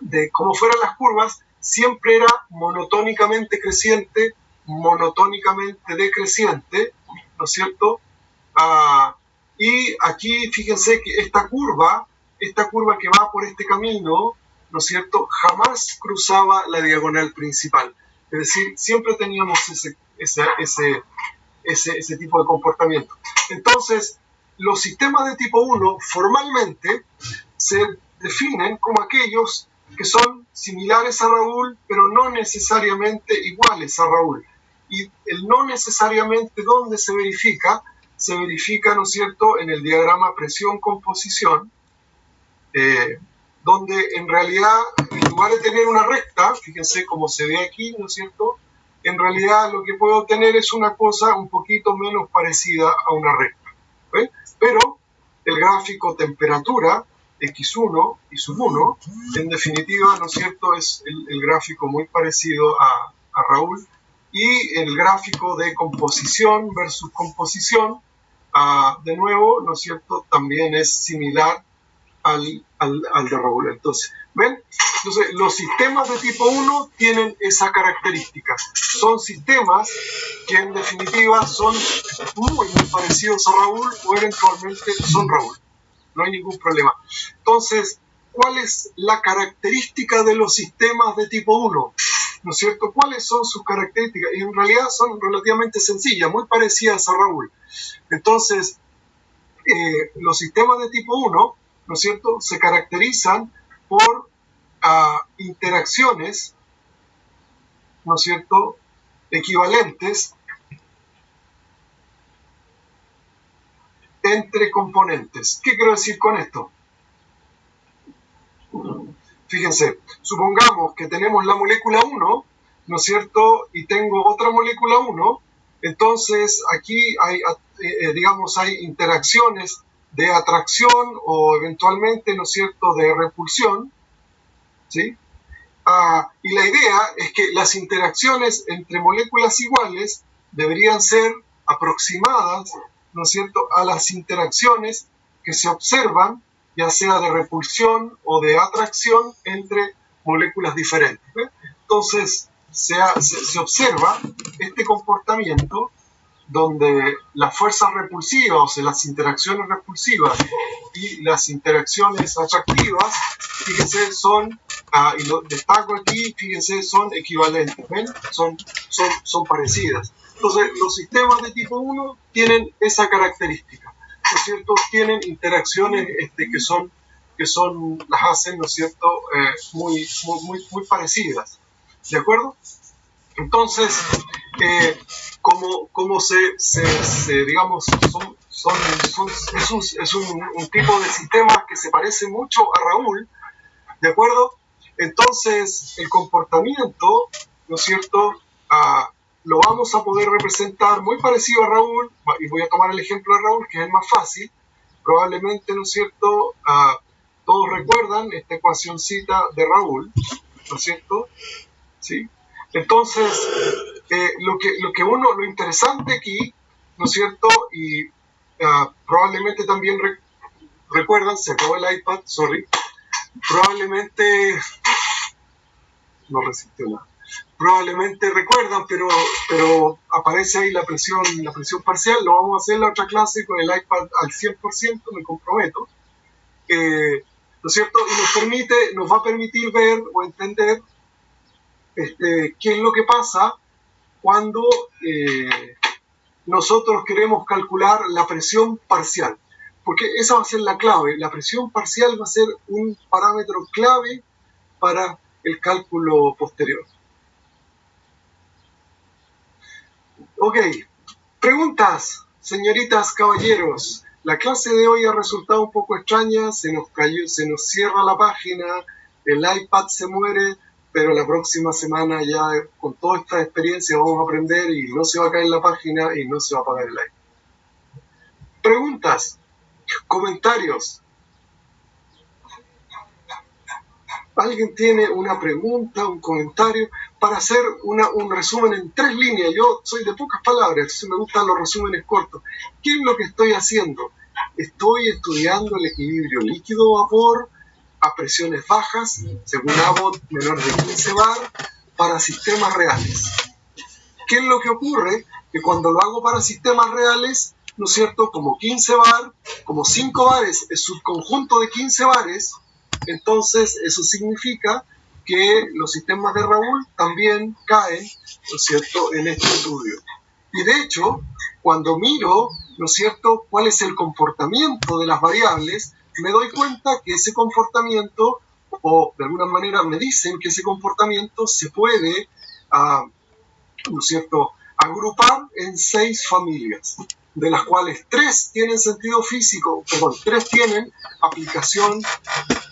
de cómo fueran las curvas, siempre era monotónicamente creciente, monotónicamente decreciente, ¿no es cierto? Y aquí fíjense que esta curva que va por este camino, ¿no es cierto?, jamás cruzaba la diagonal principal. Es decir, siempre teníamos ese tipo de comportamiento. Entonces, los sistemas de tipo 1 formalmente se definen como aquellos que son similares a Raúl, pero no necesariamente iguales a Raúl. Y el no necesariamente, ¿dónde se verifica? Se verifica, ¿no es cierto?, en el diagrama presión-composición, donde en realidad, en lugar de tener una recta, fíjense cómo se ve aquí, ¿no es cierto?, en realidad lo que puedo tener es una cosa un poquito menos parecida a una recta. ¿Ven? Pero el gráfico temperatura, X1 y sub 1, en definitiva, ¿no es cierto?, es el gráfico muy parecido a Raúl, y el gráfico de composición versus composición, de nuevo, ¿no es cierto?, también es similar al de Raúl. Entonces, ¿ven? Entonces, los sistemas de tipo 1 tienen esa característica. Son sistemas que en definitiva son muy parecidos a Raúl o eventualmente son Raúl. No hay ningún problema. Entonces, ¿cuál es la característica de los sistemas de tipo 1? ¿No es cierto? ¿Cuáles son sus características? Y en realidad son relativamente sencillas, muy parecidas a Raúl. Entonces, los sistemas de tipo 1, ¿no es cierto?, se caracterizan por interacciones, ¿no es cierto?, equivalentes entre componentes. ¿Qué quiero decir con esto? Fíjense, supongamos que tenemos la molécula 1, ¿no es cierto?, y tengo otra molécula 1, entonces aquí hay, hay interacciones de atracción o eventualmente, ¿no es cierto?, de repulsión, ¿sí? Y la idea es que las interacciones entre moléculas iguales deberían ser aproximadas, ¿no es cierto?, a las interacciones que se observan, ya sea de repulsión o de atracción entre moléculas diferentes. ¿Ve? Entonces, se observa este comportamiento donde las fuerzas repulsivas, o sea, las interacciones repulsivas y las interacciones atractivas, fíjense, son, y lo destaco aquí, fíjense, son equivalentes, ¿ven? Son parecidas. Entonces, los sistemas de tipo 1 tienen esa característica, ¿no es cierto? Tienen interacciones que las hacen, ¿no es cierto?, muy parecidas, ¿de acuerdo? Entonces, como digamos, es un tipo de sistema que se parece mucho a Raúl, ¿de acuerdo? Entonces, el comportamiento, ¿no es cierto?, lo vamos a poder representar muy parecido a Raúl, y voy a tomar el ejemplo de Raúl, que es el más fácil. Probablemente, ¿no es cierto?, todos recuerdan esta ecuacioncita de Raúl, ¿no es cierto? ¿Sí? Entonces, lo interesante aquí, ¿no es cierto?, y probablemente también recuerdan, se acabó el iPad, sorry, probablemente no resistió nada. Probablemente recuerdan, pero aparece ahí la presión parcial. Lo vamos a hacer en la otra clase con el iPad al 100%, me comprometo. ¿No es cierto? Y nos va a permitir ver o entender qué es lo que pasa cuando nosotros queremos calcular la presión parcial. Porque esa va a ser la clave. La presión parcial va a ser un parámetro clave para el cálculo posterior. Ok, preguntas, señoritas, caballeros. La clase de hoy ha resultado un poco extraña, se nos cierra la página, el iPad se muere, pero la próxima semana ya con toda esta experiencia vamos a aprender y no se va a caer la página y no se va a apagar el iPad. Preguntas, comentarios. ¿Alguien tiene una pregunta, un comentario? Para hacer un resumen en 3 líneas. Yo soy de pocas palabras, entonces me gustan los resúmenes cortos. ¿Qué es lo que estoy haciendo? Estoy estudiando el equilibrio líquido-vapor a presiones bajas, según Abbott, menor de 15 bar, para sistemas reales. ¿Qué es lo que ocurre? Que cuando lo hago para sistemas reales, ¿no es cierto?, como 15 bar, como 5 bares es subconjunto de 15 bares, entonces eso significa que los sistemas de Raoul también caen, ¿no es cierto?, en este estudio. Y de hecho, cuando miro, ¿no es cierto?, cuál es el comportamiento de las variables, me doy cuenta que ese comportamiento, o de alguna manera me dicen que ese comportamiento se puede, ¿no es cierto?, agrupar en 6 familias, de las cuales 3 tienen sentido físico, 3 tienen aplicación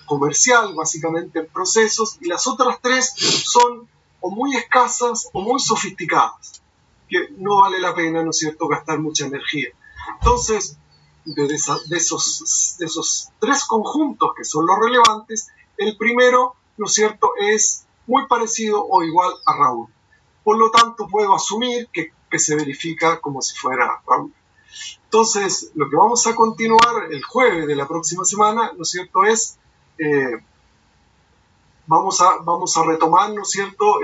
comercial, básicamente en procesos, y las otras 3 son o muy escasas o muy sofisticadas, que no vale la pena, ¿no es cierto?, gastar mucha energía. Entonces, de esos 3 conjuntos que son los relevantes, el primero, ¿no es cierto?, es muy parecido o igual a Raoul. Por lo tanto, puedo asumir que se verifica como si fuera Raoul. Entonces, lo que vamos a continuar el jueves de la próxima semana, ¿no es cierto?, es vamos a retomar, ¿no es cierto?,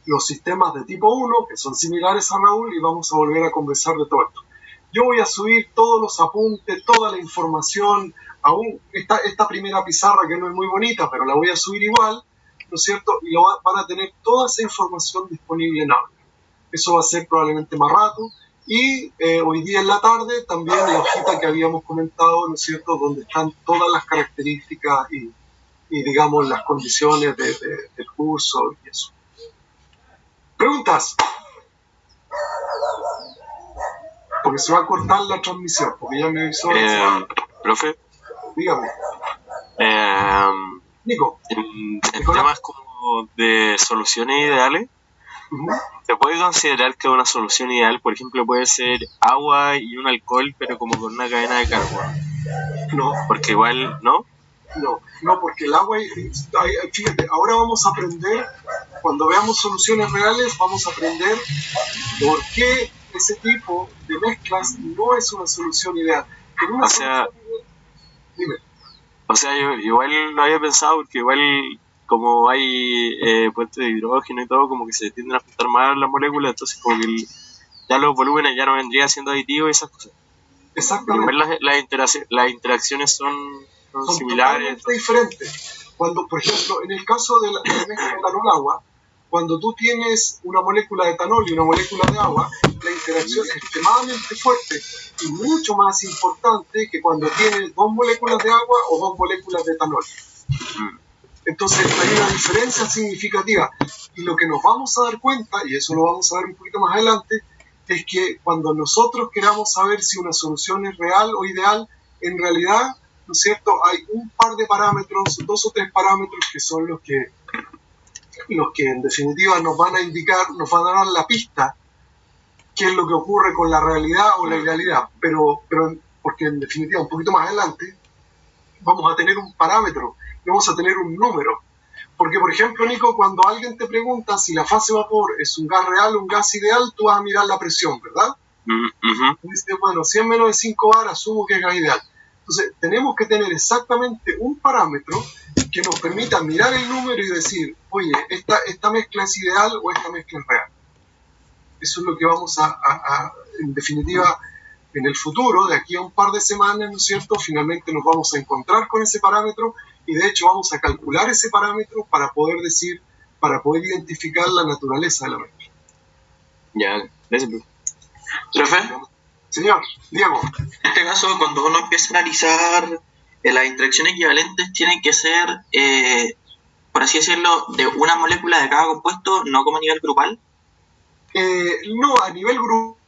los sistemas de tipo 1, que son similares a Raoul, y vamos a volver a conversar de todo esto. Yo voy a subir todos los apuntes, toda la información, aún esta primera pizarra que no es muy bonita, pero la voy a subir igual, ¿no es cierto?, y van a tener toda esa información disponible en Aula. Eso va a ser probablemente más rato. Y hoy día en la tarde también la hojita que habíamos comentado, ¿no es cierto?, donde están todas las características y digamos, las condiciones del curso y eso. ¿Preguntas? Porque se va a cortar la transmisión, porque ya me avisó. Profe. Dígame. Nico. En temas como de soluciones ideales, ¿se puede considerar que una solución ideal, por ejemplo, puede ser agua y un alcohol, pero como con una cadena de carbono? No. Porque igual, ¿no? No, porque el agua, fíjate, ahora vamos a aprender, cuando veamos soluciones reales, vamos a aprender por qué ese tipo de mezclas no es una solución ideal. Dime. O sea, yo igual lo había pensado, porque igual como hay puentes de hidrógeno y todo, como que se tienden a juntar más las moléculas, entonces como que ya los volúmenes ya no vendrían siendo aditivos y esas cosas. Exactamente. Igual las interacciones son similares. Totalmente diferentes. Cuando, por ejemplo, en el caso de la mezcla de etanol-agua, cuando tú tienes una molécula de etanol y una molécula de agua, la interacción es extremadamente fuerte y mucho más importante que cuando tienes 2 moléculas de agua o 2 moléculas de etanol. Entonces hay una diferencia significativa, y lo que nos vamos a dar cuenta, y eso lo vamos a ver un poquito más adelante, es que cuando nosotros queramos saber si una solución es real o ideal, en realidad, ¿no es cierto?, hay un par de parámetros, 2 o 3 parámetros que son los que en definitiva nos van a indicar, nos van a dar la pista qué es lo que ocurre con la realidad o la idealidad, pero porque en definitiva un poquito más adelante vamos a tener un parámetro, vamos a tener un número. Porque, por ejemplo, Nico, cuando alguien te pregunta si la fase vapor es un gas real o un gas ideal, tú vas a mirar la presión, ¿verdad? Dices, bueno, si es menos de 5 bar, asumo que es gas ideal. Entonces, tenemos que tener exactamente un parámetro que nos permita mirar el número y decir, oye, esta mezcla es ideal o esta mezcla es real. Eso es lo que vamos en definitiva, en el futuro, de aquí a un par de semanas, ¿no es cierto?, finalmente nos vamos a encontrar con ese parámetro, y de hecho vamos a calcular ese parámetro para poder identificar la naturaleza de la mezcla. Ya, gracias. ¿Profe? Señor, Diego. En este caso, cuando uno empieza a analizar las interacciones equivalentes, tienen que ser, por así decirlo, de una molécula de cada compuesto, no como a nivel grupal. No, a nivel grupal